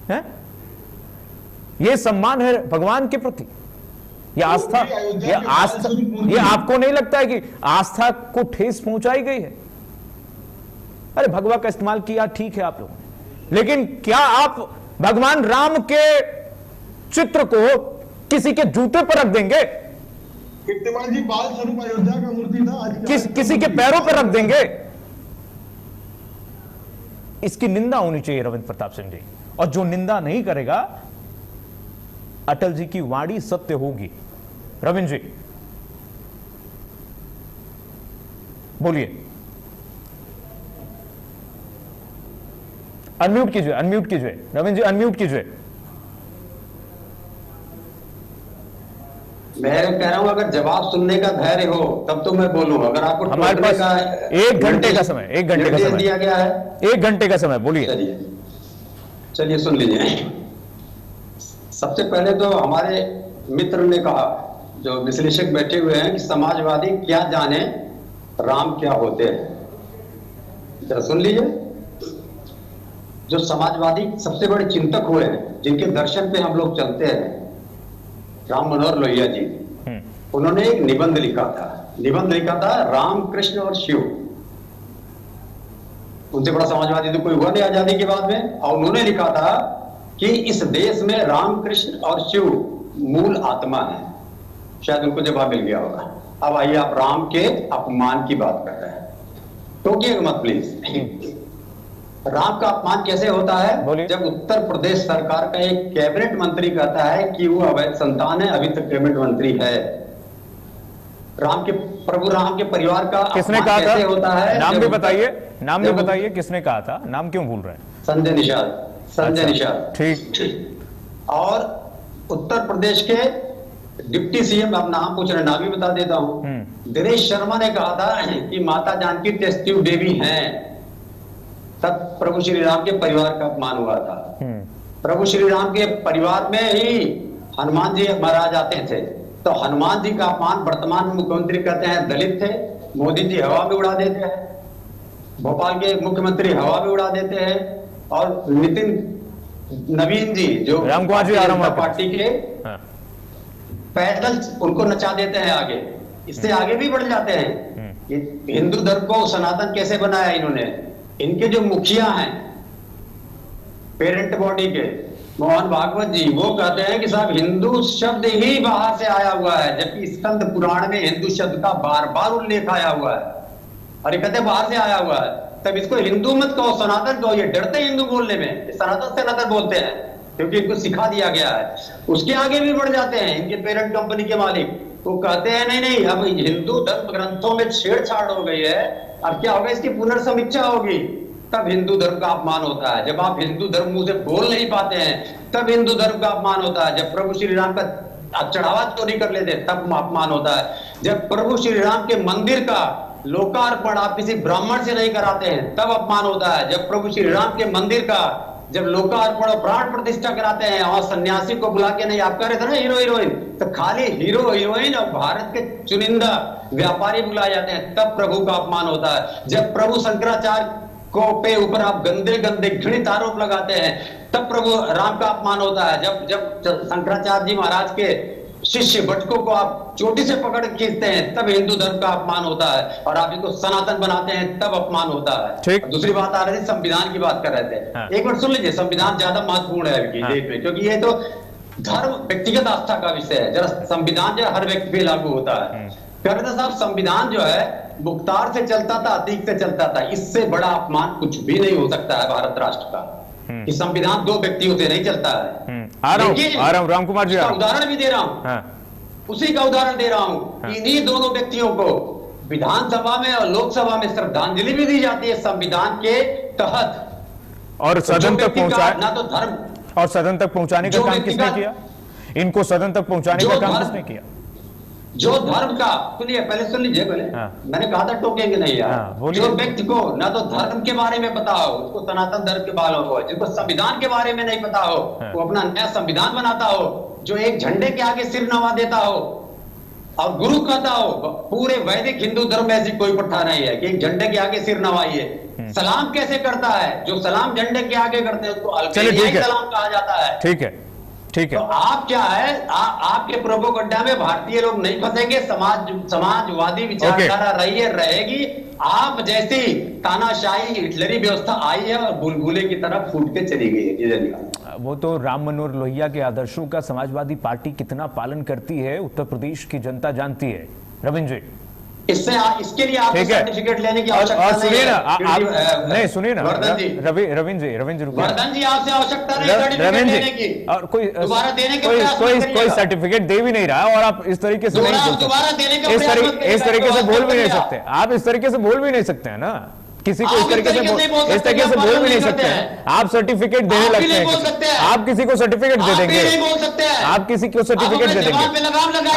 हैं? ये सम्मान है भगवान के प्रति, ये आस्था, ये आपको नहीं लगता है कि आस्था को ठेस पहुंचाई गई है? अरे भगवा का इस्तेमाल किया, ठीक है आप लोगों ने, लेकिन क्या आप भगवान राम के चित्र को किसी के जूते पर रख देंगे? कीर्तिमान जी, बाल स्वरूप अयोध्या का मूर्ति था, आज किसी के पैरों पर रख देंगे? इसकी निंदा होनी चाहिए रविंद्र प्रताप सिंह जी। और जो निंदा नहीं करेगा, अटल जी की वाणी सत्य होगी। रविंद्र जी बोलिए, अनम्यूट कीजिए, अनम्यूट कीजिए रविंद्र जी, अनम्यूट कीजिए। मैं कह रहा हूं अगर जवाब सुनने का धैर्य हो तब तो मैं बोलूं। अगर आपको हमारे पास 1 घंटे का समय, 1 घंटे का समय दिया गया है, 1 घंटे का समय, बोलिए। चलिए सुन लीजिए। सबसे पहले तो हमारे मित्र ने कहा, जो विश्लेषक बैठे हुए हैं, कि समाजवादी क्या जाने राम क्या होते हैं। जरा सुन लीजिए। जो समाजवादी सबसे बड़े चिंतक हुए हैं, जिनके दर्शन पे हम लोग चलते हैं, राम मनोहर लोहिया जी, उन्होंने एक निबंध लिखा था निबंध लिखा था राम कृष्ण और शिव। उनसे बड़ा समाजवादी तो कोई हुआ नहीं आजादी के बाद में। और उन्होंने लिखा था कि इस देश में राम कृष्ण और शिव मूल आत्मा है। शायद उनको जवाब मिल गया होगा। अब आइए, आप राम के अपमान की बात कर रहे हैं, टोकिएगा मत प्लीज। राम का अपमान कैसे होता है? जब उत्तर प्रदेश सरकार का एक कैबिनेट मंत्री कहता है कि वो अवैध संतान है, अभी तक कैबिनेट मंत्री है। प्रभु राम के परिवार का किसने कहा था? होता है, नाम भी बताइए, नाम भी बताइए किसने कहा था, नाम क्यों भूल रहे हैं? संजय निषाद, संजय निषाद। ठीक। और उत्तर प्रदेश के डिप्टी सीएम, अब नाम पूछ रहे, नाम भी बता देता हूं, दिनेश शर्मा ने कहा था कि माता जानकी टेस्ट ट्यूब बेबी हैं। तब प्रभु श्री राम के परिवार का अपमान हुआ था। प्रभु श्री राम के परिवार में ही हनुमान जी महाराज आते थे, तो हनुमान जी का अपमान वर्तमान मुख्यमंत्री कहते हैं दलित थे। मोदी जी हवा में उड़ा देते हैं, भोपाल के मुख्यमंत्री हवा में उड़ा देते हैं, और नवीन जी जो रामकुमार जी पार्टी के पैदल उनको नचा देते हैं आगे। इससे आगे भी बढ़ जाते हैं। हिंदू धर्म को सनातन कैसे बनाया इन्होंने? इनके जो मुखिया हैं पेरेंट बॉडी के, मोहन भागवत जी, वो कहते हैं कि साहब हिंदू शब्द ही बाहर से आया हुआ है, जबकि स्कंद पुराण में हिंदू शब्द का बार बार उल्लेख आया हुआ है। और ये कहते हैं बाहर से आया हुआ है, तब इसको हिंदू मत कहो, सनातन कहो। ये डरते हैं हिंदू बोलने में, सनातन से नतर बोलते हैं, क्योंकि इनको सिखा दिया गया है। उसके आगे भी बढ़ जाते हैं इनके पेरेंट कंपनी के मालिक, वो कहते हैं नहीं नहीं, अब हिंदू धर्म ग्रंथों में छेड़छाड़ हो गई है, अब क्या होगा, इसकी पुनर्समीक्षा होगी, तब हिंदू धर्म का अपमान होता है। जब आप हिंदू धर्म मुंह से बोल नहीं पाते हैं, तब हिंदू धर्म का अपमान होता है। जब प्रभु श्री राम का चढ़ावा चोरी कर लेते हैं, तब अपमान होता है। जब प्रभु श्री राम के मंदिर का लोकार्पण आप किसी ब्राह्मण से नहीं कराते हैं, तब अपमान होता है। जब प्रभु श्री राम के मंदिर का जब लोकार्पण और प्राण प्रतिष्ठा कराते हैं और सन्यासी को बुला के, नहीं आप कह रहे थे ना हीरो हीरोइन, तो खाली हीरो हीरोइन और भारत के चुनिंदा व्यापारी बुलाए जाते हैं, तब प्रभु का अपमान होता है। जब प्रभु शंकराचार्य को पे ऊपर आप गंदे गंदे घृणित आरोप लगाते हैं, तब प्रभु राम का अपमान होता है। जब शंकराचार्य जी महाराज के शिष्य भटकों को आप चोटी से पकड़ खींचते हैं, तब हिंदू धर्म का अपमान होता है। और आप इसको सनातन बनाते हैं, तब अपमान होता है। दूसरी बात आ रही थी, संविधान की बात कर रहे थे। हाँ। एक मिनट सुन लीजिए, संविधान ज्यादा महत्वपूर्ण है अभी देश में, क्योंकि ये तो धर्म व्यक्तिगत आस्था का विषय है। जरा संविधान जो हर व्यक्ति पे लागू होता है। कहते साहब, संविधान जो है मुख्तार से चलता था, अतीक से चलता था, इससे बड़ा अपमान कुछ भी नहीं हो सकता है भारत राष्ट्र का। कि संविधान दो व्यक्तियों से नहीं चलता है। आ रहा हूं रामकुमार जी, उदाहरण भी दे रहा हूं। हाँ। उसी का उदाहरण दे रहा हूं। हाँ। इन्हीं दोनों व्यक्तियों को विधानसभा में और लोकसभा में श्रद्धांजलि भी दी जाती है संविधान के तहत, और सदन तक पहुंचाए ना तो धर्म, और सदन तक पहुंचाने का काम किसने किया? इनको सदन तक पहुंचाने का काम किसने किया? जो धर्म का, सुनिए पहले सुन लीजिए पहले। हाँ। मैंने कहा था टोकेंगे नहीं यार। हाँ, जो व्यक्ति को ना तो धर्म के बारे में पता हो, उसको सनातन धर्म के बारे में हो, जिसको संविधान के बारे में नहीं पता हो, हाँ। वो अपना नया संविधान बनाता हो, जो एक झंडे के आगे सिर नवा देता हो और गुरु कहता हो। पूरे वैदिक हिंदू धर्म में ऐसी कोई प्रथा नहीं है कि एक झंडे के आगे सिर नवाइए। सलाम कैसे करता है? जो सलाम झंडे के आगे करते हैं उसको अल्पसंख्यक सलाम कहा जाता है। ठीक है, ठीक है। तो आप क्या है, आपके प्रोपोगंडा में भारतीय लोग नहीं फंसेंगे। समाजवादी विचारधारा रही है, रहेगी। आप जैसी तानाशाही हिटलरी व्यवस्था आई है और बुलबुले की तरफ फूट के चली गई है। वो तो राम मनोहर लोहिया के आदर्शों का समाजवादी पार्टी कितना पालन करती है, उत्तर प्रदेश की जनता जानती है। रविंद्र जी, इसके लिए आपको सर्टिफिकेट लेने की आवश्यकता नहीं है। सुनिए ना, नहीं सुनिए ना रविंद्र वर्धन जी, आपसे आवश्यकता नहीं सर्टिफिकेट लेने की, और कोई दोबारा देने के कोई सर्टिफिकेट दे भी नहीं रहा, और आप इस तरीके से नहीं बोल सकते, इस तरीके से बोल भी नहीं सकते आप, इस तरीके से बोल भी नहीं सकते हैं ना, किसी को इस तरीके से बोल भी नहीं सकते हैं। आप सर्टिफिकेट देने लगते हैं, आप किसी को सर्टिफिकेट दे देंगे, आप किसी को सर्टिफिकेट दे देंगे,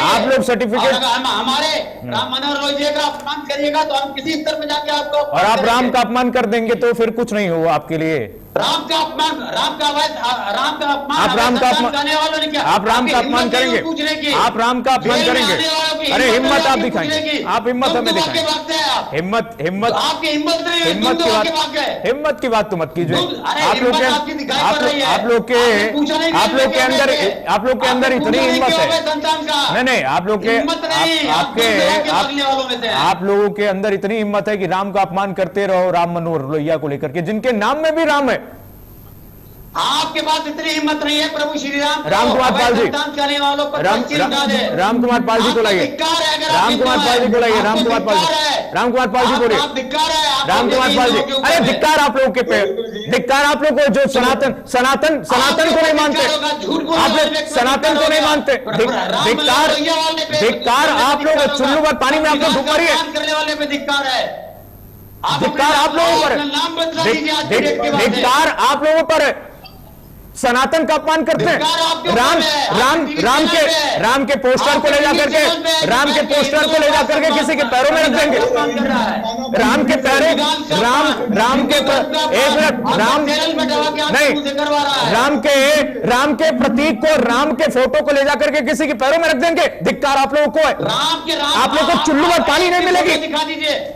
आप लोग सर्टिफिकेट, हमारे राम मनोहर लोहिया का अपमान करिएगा तो हम किसी स्तर पे जाके आपको, और आप राम का अपमान कर देंगे तो फिर कुछ नहीं होगा आपके लिए। राम का अपमान, आप राम का अपमान करेंगे, आप राम का अपमान करेंगे। अरे हिम्मत आप दिखाएंगे, आप हिम्मत हमें दिखाएंगे, हिम्मत आपकी हिम्मत नहीं है, हिम्मत की बात तो मत कीजिए। आप लोग के अंदर इतनी हिम्मत है, नहीं आप लोगों के अंदर इतनी हिम्मत है कि राम का अपमान करते रहो, राम मनोहर लोहिया को लेकर के, जिनके नाम में भी राम है। आपके पास इतनी हिम्मत नहीं है प्रभु श्री राम कुमार पाल जी, राम कुमार पाल जी को लाइए, राम कुमार पाल जी को लाइए, राम कुमार पाल जी बोलिए, राम कुमार पाल जी। अरे धिक्कार आप लोगों के पे, धिक्कार आप लोग को जो सनातन को नहीं मानते, आप लोग सनातन को नहीं मानते, धिक्कार आप लोग चुल्लू भर पानी में आप लोग डूब रही है, धिक्कार आप लोगों पर है, धिक्कार आप लोगों पर है, सनातन का अपमान करते हैं। राम के पोस्टर को ले जाकर के, राम के पोस्टर को ले जाकर के किसी के पैरों में रख देंगे, राम के पैरों, राम के एक मिनट, राम के प्रतीक को, राम के फोटो को ले जाकर के किसी के पैरों में रख देंगे। धिक्कार आप लोगों को है, आप लोग को चुल्लू भर पानी नहीं मिलेगी,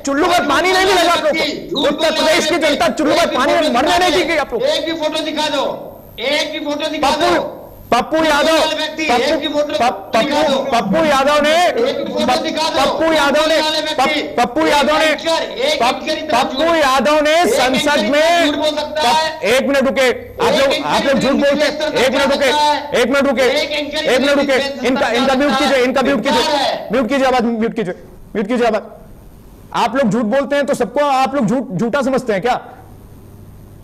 चुल्लू भर पानी नहीं मिलेगा आप लोग को। उत्तर प्रदेश की जनता चुल्लू भर पानी में मरने नहीं देगी आप लोग। एक भी फोटो दिखा दो, एक भी फोटो दिखा दो। पप्पू यादव ने संसद में, एक मिनट रुके, आप लोग झूठ बोलते हैं, एक मिनट रुके, इनका म्यूट कीजिए आवाज। आप लोग झूठ बोलते हैं तो सबको आप लोग झूठा समझते हैं क्या?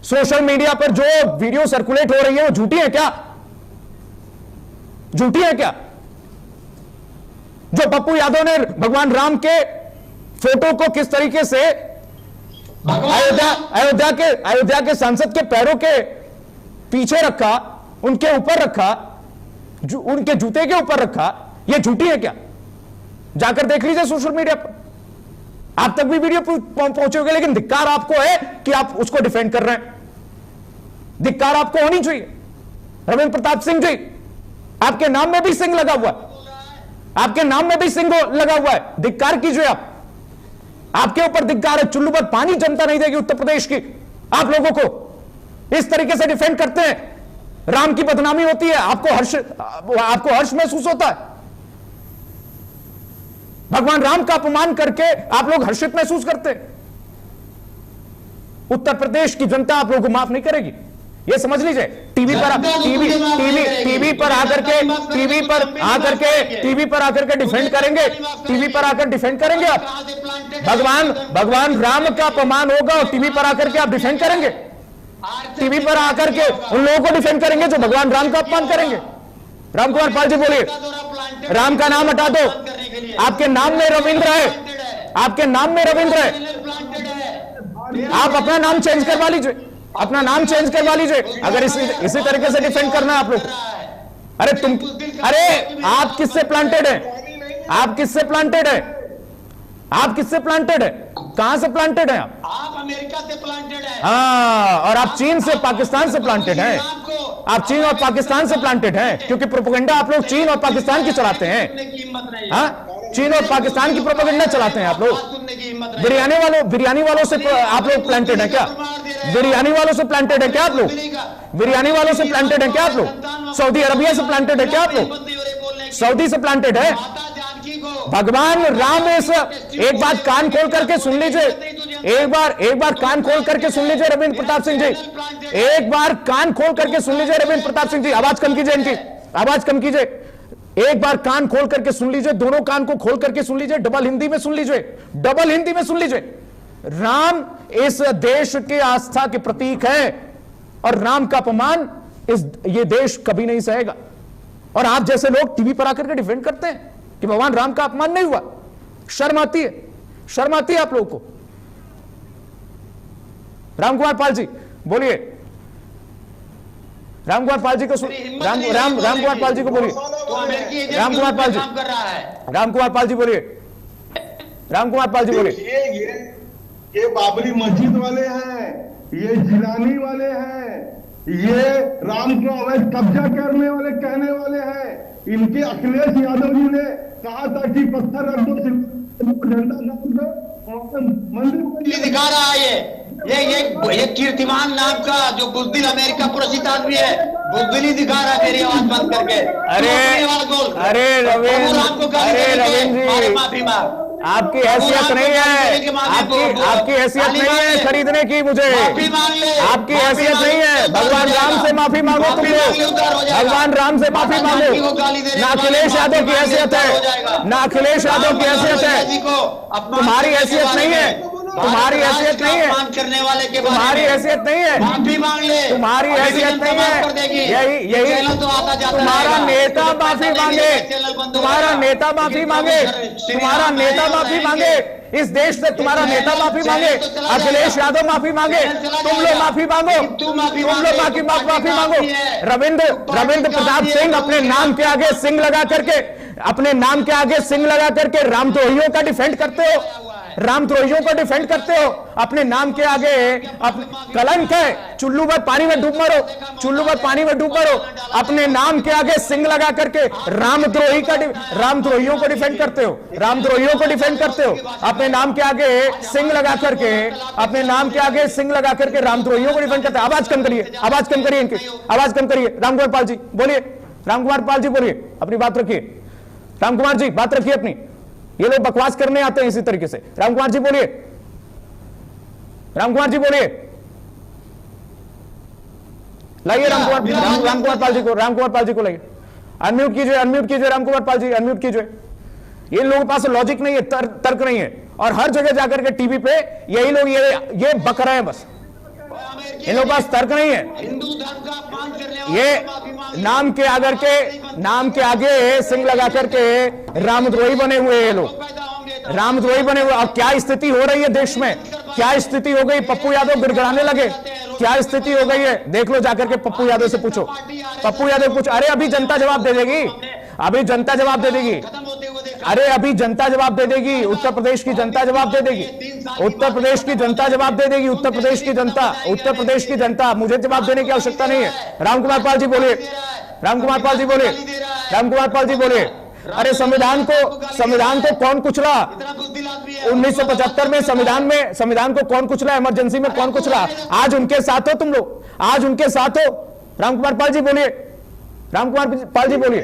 सोशल मीडिया पर जो वीडियो सर्कुलेट हो रही है वो झूठी है क्या? झूठी है क्या? जो पप्पू यादव ने भगवान राम के फोटो को किस तरीके से अयोध्या के सांसद के पैरों के पीछे रखा, उनके ऊपर रखा, उनके जूते के ऊपर रखा, यह झूठी है क्या? जाकर देख लीजिए सोशल मीडिया पर, आप तक भी वीडियो पहुंचोगे। लेकिन धिक्कार आपको है कि आप उसको डिफेंड कर रहे हैं, धिक्कार आपको होनी चाहिए। रविंद्र प्रताप सिंह जी, आपके नाम में भी सिंह लगा हुआ है, आपके नाम में भी सिंह लगा हुआ है, धिक्कार कीजिए आप, आपके ऊपर धिक्कार है। चुल्लू पर पानी जनता नहीं देगी उत्तर प्रदेश की आप लोगों को, इस तरीके से डिफेंड करते हैं। राम की बदनामी होती है, आपको हर्ष महसूस होता है। भगवान राम का अपमान करके आप लोग हर्षित महसूस करते हैं। उत्तर प्रदेश की जनता आप लोगों को माफ नहीं करेगी, ये समझ लीजिए। टीवी पर आकर के डिफेंड करेंगे, टीवी पर आकर डिफेंड करेंगे आप। भगवान राम का अपमान होगा और टीवी पर आकर के आप डिफेंड करेंगे, टीवी पर आकर के उन लोगों को डिफेंड करेंगे जो भगवान राम का अपमान करेंगे। राम कुमार पाल जी बोलिए, राम का नाम हटा दो, आपके नाम में रविंद्र है, आपके नाम में रविंद्र है, आप अपना नाम चेंज करवा लीजिए, अपना नाम चेंज करवा लीजिए अगर इसी तरीके से डिफेंड करना है आप लोग। अरे आप किससे प्लांटेड हैं? आप किससे प्लांटेड है? आप किससे प्लांटेड है? कहां से प्लांटेड है आप अमेरिका से प्लांटेड है। हाँ, और आप चीन से, पाकिस्तान से प्लांटेड हैं। आप चीन और पाकिस्तान से प्लांटेड हैं, क्योंकि प्रोपेगेंडा आप लोग चीन और पाकिस्तान की चलाते हैं। हाँ, चीन और पाकिस्तान की प्रोपेगेंडा चलाते हैं आप लोग। बिरयानी वालों से आप लोग प्लांटेड है क्या? बिरयानी वालों से प्लांटेड है क्या आप लोग? बिरयानी वालों से प्लांटेड है क्या आप लोग? सऊदी अरबिया से प्लांटेड है क्या आप लोग? सऊदी से प्लांटेड है। भगवान राम एक बात कान खोल करके सुन लीजिए, एक बार कान खोल करके सुन लीजिए रविंद्र प्रताप सिंह जी, एक बार कान खोल करके सुन लीजिए रविंद्र प्रताप सिंह जी। आवाज कम कीजिए, इनकी आवाज कम कीजिए। एक बार कान खोल करके सुन लीजिए, दोनों कान को खोल करके सुन लीजिए, डबल हिंदी में सुन लीजिए, डबल हिंदी में सुन लीजिए। राम इस देश के आस्था के प्रतीक है और राम का अपमान ये देश कभी नहीं सहेगा। और आप जैसे लोग टीवी पर आकर के डिफेंड करते हैं कि भगवान राम का अपमान नहीं हुआ, शर्म आती है, शर्म आती है आप लोगों को। राम कुमार पाल जी बोलिए, राम कुमार पाल जी को राम कुमार पाल जी को बोलिए, राम कुमार पाल जी, राम कुमार पाल जी बोलिए, राम कुमार पाल जी बोलिए। ये बाबरी मस्जिद वाले हैं, ये जिलानी वाले हैं, ये राम को अवैध कब्जा करने वाले कहने वाले हैं। इनके अखिलेश यादव जी ने कहा था कि पत्थर रख दो, झंडा रख दो, मंदिर दिखा रहा है ये कीर्तिमान नाम का जो बुजदिल अमेरिका प्रसिद्ध आदमी है, बुजदिली दिखा रहा है मेरी आवाज बंद करके। अरे रविंद्र जी, माफी मांग, आपकी हैसियत नहीं है, आपकी हैसियत नहीं है खरीदने की मुझे, आपकी हैसियत नहीं है। भगवान राम से माफी मांगो तुम लोग, भगवान राम से माफी मांगो। ना अखिलेश यादव की हैसियत है, ना अखिलेश यादव की हैसियत है, तुम्हारी हैसियत नहीं है, तुम्हारी हैसियत नहीं है, करने वाले के तुम्हारी हैसियत नहीं है, माफी मांग ले, तुम्हारी हैसियत नहीं है। यही तो आता जाता तुम्हारा नेता माफी मांगे, तुम्हारा नेता माफी मांगे, तुम्हारा नेता माफी मांगे, इस देश से तुम्हारा नेता माफी मांगे, अखिलेश यादव माफी मांगे, तुम लोग माफी मांगो, तुम लोग माफी मांगो। रविंद्र प्रताप सिंह अपने नाम के आगे सिंह लगा करके, अपने नाम के आगे सिंह लगा करके रामद्रोहियों का डिफेंड करते हो, रामद्रोहियों को डिफेंड करते हो। अपने नाम के आगे कलंक है, चुल्लू भर पानी में डूब मरो, चुल्लू भर पानी में डूब मरो। अपने नाम के आगे सिंह लगा करके रामद्रोहियों को डिफेंड करते हो, रामद्रोहियों को डिफेंड करते हो। अपने नाम के आगे सिंह लगा करके, अपने नाम के आगे सिंह लगा करके रामद्रोहियों को डिफेंड करते हो। आवाज कम करिए, आवाज कम करिए, इनकी आवाज कम करिए। रामकुमार पाल जी बोलिए, रामकुमार पाल जी बोलिए, अपनी बात रखिए। रामकुमार जी बात रखिए अपनी, ये लोग बकवास करने आते हैं इसी तरीके से। रामकुमार जी बोलिए, रामकुमार जी बोलिए, लाइए रामकुमार पाल जी को, रामकुमार पाल जी को लाइए, अनम्यूट कीजिए, अनम्यूट कीजिए रामकुमार पाल जी, अनम्यूट कीजिए। इन लोगों के पास लॉजिक नहीं है, तर्क नहीं है, और हर जगह जाकर के टीवी पे यही लोग ये बक रहे हैं बस। इन लोगों के पास तर्क नहीं है। हिंदू धर्म का अपमान करने वाले ये नाम के आगे सिंह लगा करके रामद्रोही बने हुए ये लोग, रामद्रोही बने हुए। अब क्या स्थिति हो रही है देश में, क्या स्थिति हो गई, पप्पू यादव गिड़गिड़ाने लगे, क्या स्थिति हो गई है देख लो जाकर के, पप्पू यादव से पूछो, पप्पू यादव पूछो। अरे अभी जनता जवाब दे देगी, अभी जनता जवाब दे देगी, अरे अभी जनता जवाब दे देगी, उत्तर प्रदेश की जनता जवाब दे देगी, उत्तर प्रदेश की जनता जवाब दे देगी, उत्तर प्रदेश की जनता, उत्तर प्रदेश की जनता। मुझे जवाब देने की आवश्यकता नहीं है। रामकुमार पाल जी बोलिए, रामकुमार पाल जी बोलिए, रामकुमार पाल जी बोलिए। अरे संविधान को कौन कुचला? 1975 में संविधान को कौन कुचला? इमरजेंसी में कौन कुचला? आज उनके साथ हो तुम लोग, आज उनके साथ हो। रामकुमार पाल जी बोलिए, रामकुमार पाल जी बोलिए।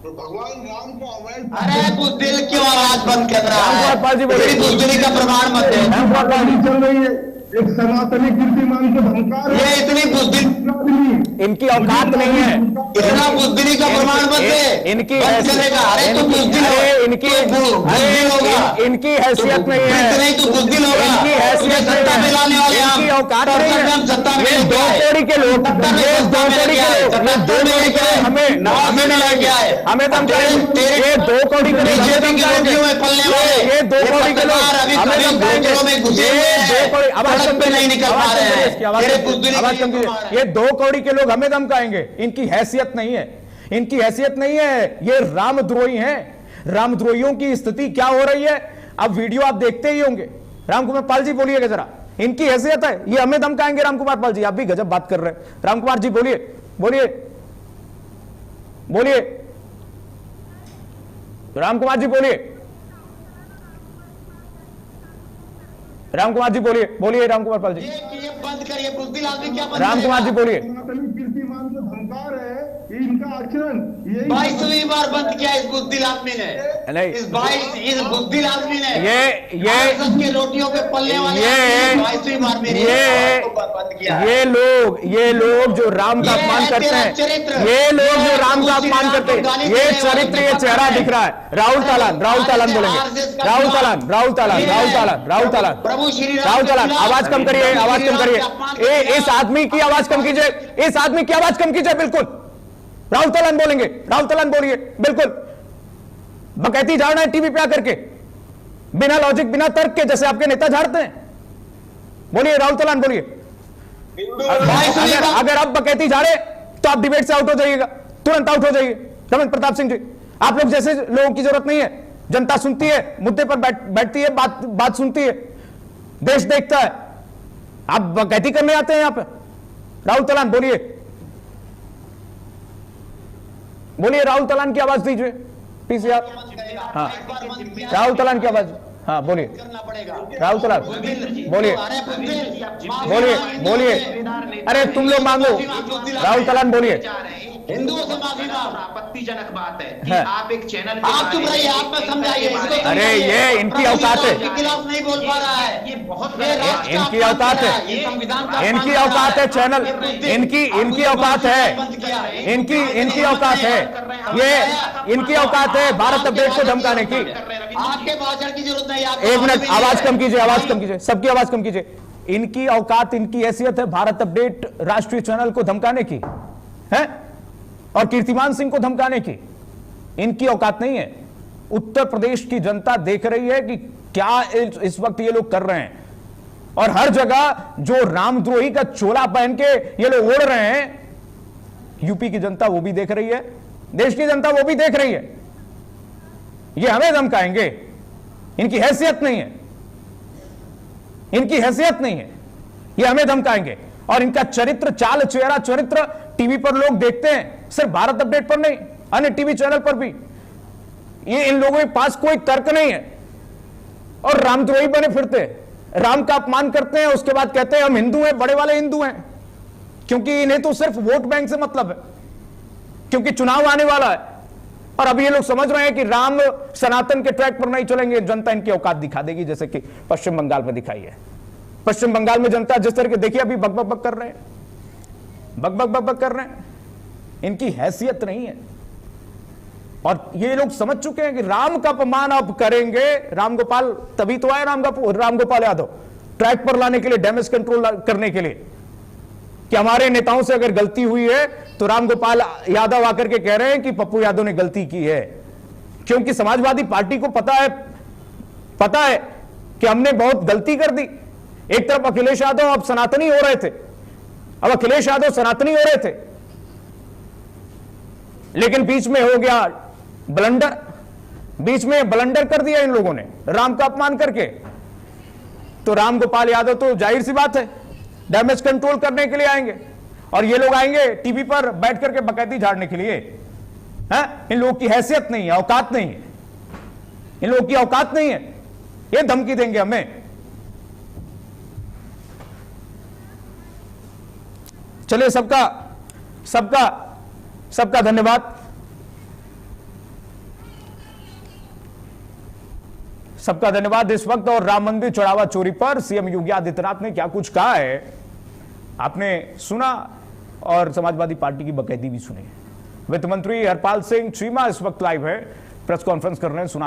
भगवान राम को अवैध, अरे बुजदिल क्यों आवाज बंद कर रहा है? रामकुमार पाल जी बोलिए, बुजदिली का प्रमाण मत दे। रामकुमार पाल जी चल रही है, एक सनातनी कीर्तिमान को धमका रहे ये इतनी बुजदिल, इनकी औकात नहीं है, इतना बुजदिली का प्रमाण मत दे। इनकी बंद करेगा, अरे तू बुजदिल होगा, इनकी हैसियत नहीं है, नहीं तू बुजदिल होगा, इनकी हैसियत सत्ता में लाने वाले हम, इनकी औकात नहीं है। सत्ता में ये दो कौड़ी के लोग, ये दो कौड़ी के लोग, हमें नहीं लाएंगे, हमें दम करेंगे। ये दो कौड़ी के लोग हमें दम करेंगे, ये दो कौड़ी के लोग हमें दम करेंगे, ये दो कौड़ी आवाज कम नहीं निकल पा रहे हैं, आवाज कम कीजिए। ये दो कौड़ी के लोग हमें धमकाएंगे, इनकी हैसियत नहीं है, इनकी हैसियत नहीं है। ये रामद्रोही हैं, रामद्रोहियों की स्थिति क्या हो रही है अब वीडियो आप देखते ही होंगे। रामकुमार पाल जी बोलिएगा जरा, इनकी हैसियत है, ये हमें धमकाएंगे। रामकुमार पाल जी आप भी गजब बात कर रहे हैं। रामकुमार जी बोलिए, बोलिए, बोलिए, रामकुमार जी बोलिए, रामकुमार जी बोलिए, बोलिए रामकुमार पाल जी, ये बंद करिए। बुजदिल आदमी क्या बंद रामकुमार जी बोलिए। सनातनी कीर्तिमान को धमका रहे हैं, ये इनका आचरण, यही 22वीं बार बंद किया इस बुजदिल आदमी ने, नहीं, इस बुजदिल आदमी ने ये आरएसएस के रोटियों पे पलने वाले ये 22वीं बार मेरी बंद किया। ये लोग जो राम का अपमान करते हैं, ये लोग जो राम का अपमान करते हैं, ये चरित्र, ये चेहरा दिख रहा है। राहुल तालान बोलेंगे, राहुल तालान, आवाज कम करिए, आवाज कम करिए। इस आदमी की आवाज कम कीजिए, इस आदमी की आवाज कम कीजिए, बिल्कुल। राहुल तालान बोलेंगे, राहुल तालान बोलिए, बिल्कुल। बकैती झाड़ना है टीवी पे आकर के, बिना लॉजिक, बिना तर्क के, जैसे आपके नेता झाड़ते हैं। बोलिए राहुल तालान बोलिए। अगर आप बकैती झाड़े तो आप डिबेट से आउट हो जाइएगा, तुरंत आउट हो जाइए। रविंद्र प्रताप सिंह जी, आप लोग जैसे लोगों की जरूरत नहीं है। जनता सुनती है, मुद्दे पर बैठती है, बात सुनती है, देश देखता है। आप बकैती करने आते हैं यहां पे। राहुल तालान बोलिए, बोलिए राहुल तालान की आवाज दीजिए पीसीआर। हाँ, राहुल तालान की आवाज, हाँ बोलिए करना पड़ेगा। राहुल तलाल, बोलिए अरे बोलिए। अरे तुम लोग मांगो, राहुल तलाल बोलिए। हिंदुओं से माफी मांगो। आपत्तिजनक बात है कि है। आप एक चैनल आप चुप रहिए, आप में समझाइए इसको। अरे ये इनकी औकात है, के खिलाफ नहीं बोल पा रहा है। ये बहुत ये राष्ट्र का इनकी अपमान औकात कर रहा है, ये संविधान का इनकी अपमान कर औकात रहा है चैनल, इनकी औकात है, इनकी औकात है, ये इनकी औकात है भारत अपडेट को धमकाने की। आपके भाषण की जरूरत नहीं। आप एक मिनट, आवाज कम कीजिए, आवाज कम कीजिए, सबकी आवाज कम कीजिए। इनकी औकात, इनकी हैसियत है भारत अपडेट राष्ट्रीय चैनल को धमकाने की है, और कीर्तिमान सिंह को धमकाने की। इनकी औकात नहीं है। उत्तर प्रदेश की जनता देख रही है कि क्या इस वक्त ये लोग कर रहे हैं, और हर जगह जो रामद्रोही का चोला पहन के ये लोग ओढ़ रहे हैं, यूपी की जनता वो भी देख रही है, देश की जनता वो भी देख रही है। ये हमें धमकाएंगे, इनकी हैसियत नहीं है, इनकी हैसियत नहीं है, ये हमें धमकाएंगे। और इनका चरित्र, चाल, चेहरा, चरित्र टीवी पर लोग देखते हैं, सिर्फ भारत अपडेट पर नहीं, अन्य टीवी चैनल पर भी। ये इन लोगों के पास कोई तर्क नहीं है, और रामद्रोही बने फिरते हैं, राम का अपमान करते हैं, उसके बाद कहते हैं हम हिंदू हैं, बड़े वाले हिंदू हैं, क्योंकि इन्हें तो सिर्फ वोट बैंक से मतलब है, क्योंकि चुनाव आने वाला है। और अभी ये लोग समझ रहे हैं कि राम सनातन के ट्रैक पर नहीं चलेंगे, जनता इनकी औकात दिखा देगी, जैसे कि पश्चिम बंगाल में दिखाई है। पश्चिम बंगाल में जनता जिस तरह के, देखिए अभी बक बक बक कर रहे हैं, बक बक बक बक कर रहे हैं, इनकी हैसियत नहीं है। और ये लोग समझ चुके हैं कि राम का अपमान अब करेंगे। रामगोपाल तभी तो आए, रामगोपाल यादव ट्रैक पर लाने के लिए, डैमेज कंट्रोल करने के लिए, कि हमारे नेताओं से अगर गलती हुई है तो रामगोपाल यादव आकर के कह रहे हैं कि पप्पू यादव ने गलती की है, क्योंकि समाजवादी पार्टी को पता है कि हमने बहुत गलती कर दी। एक तरफ अखिलेश यादव अब सनातनी हो रहे थे, अब अखिलेश यादव सनातनी हो रहे थे, लेकिन बीच में हो गया ब्लंडर, बीच में ब्लंडर कर दिया इन लोगों ने राम का अपमान करके। तो रामगोपाल यादव तो जाहिर सी बात है डैमेज कंट्रोल करने के लिए आएंगे, और ये लोग आएंगे टीवी पर बैठ करके बकैती झाड़ने के लिए। हैं? इन लोगों की हैसियत नहीं है, औकात नहीं है, इन लोगों की औकात नहीं है, ये धमकी देंगे हमें। चलिए, सबका धन्यवाद, सबका धन्यवाद। इस वक्त और राम मंदिर चौराहा चोरी पर सीएम योगी आदित्यनाथ ने क्या कुछ कहा है आपने सुना, और समाजवादी पार्टी की बकैती भी सुनी। वित्त मंत्री हरपाल सिंह चीमा इस वक्त लाइव है, प्रेस कॉन्फ्रेंस कर रहे हैं, सुना।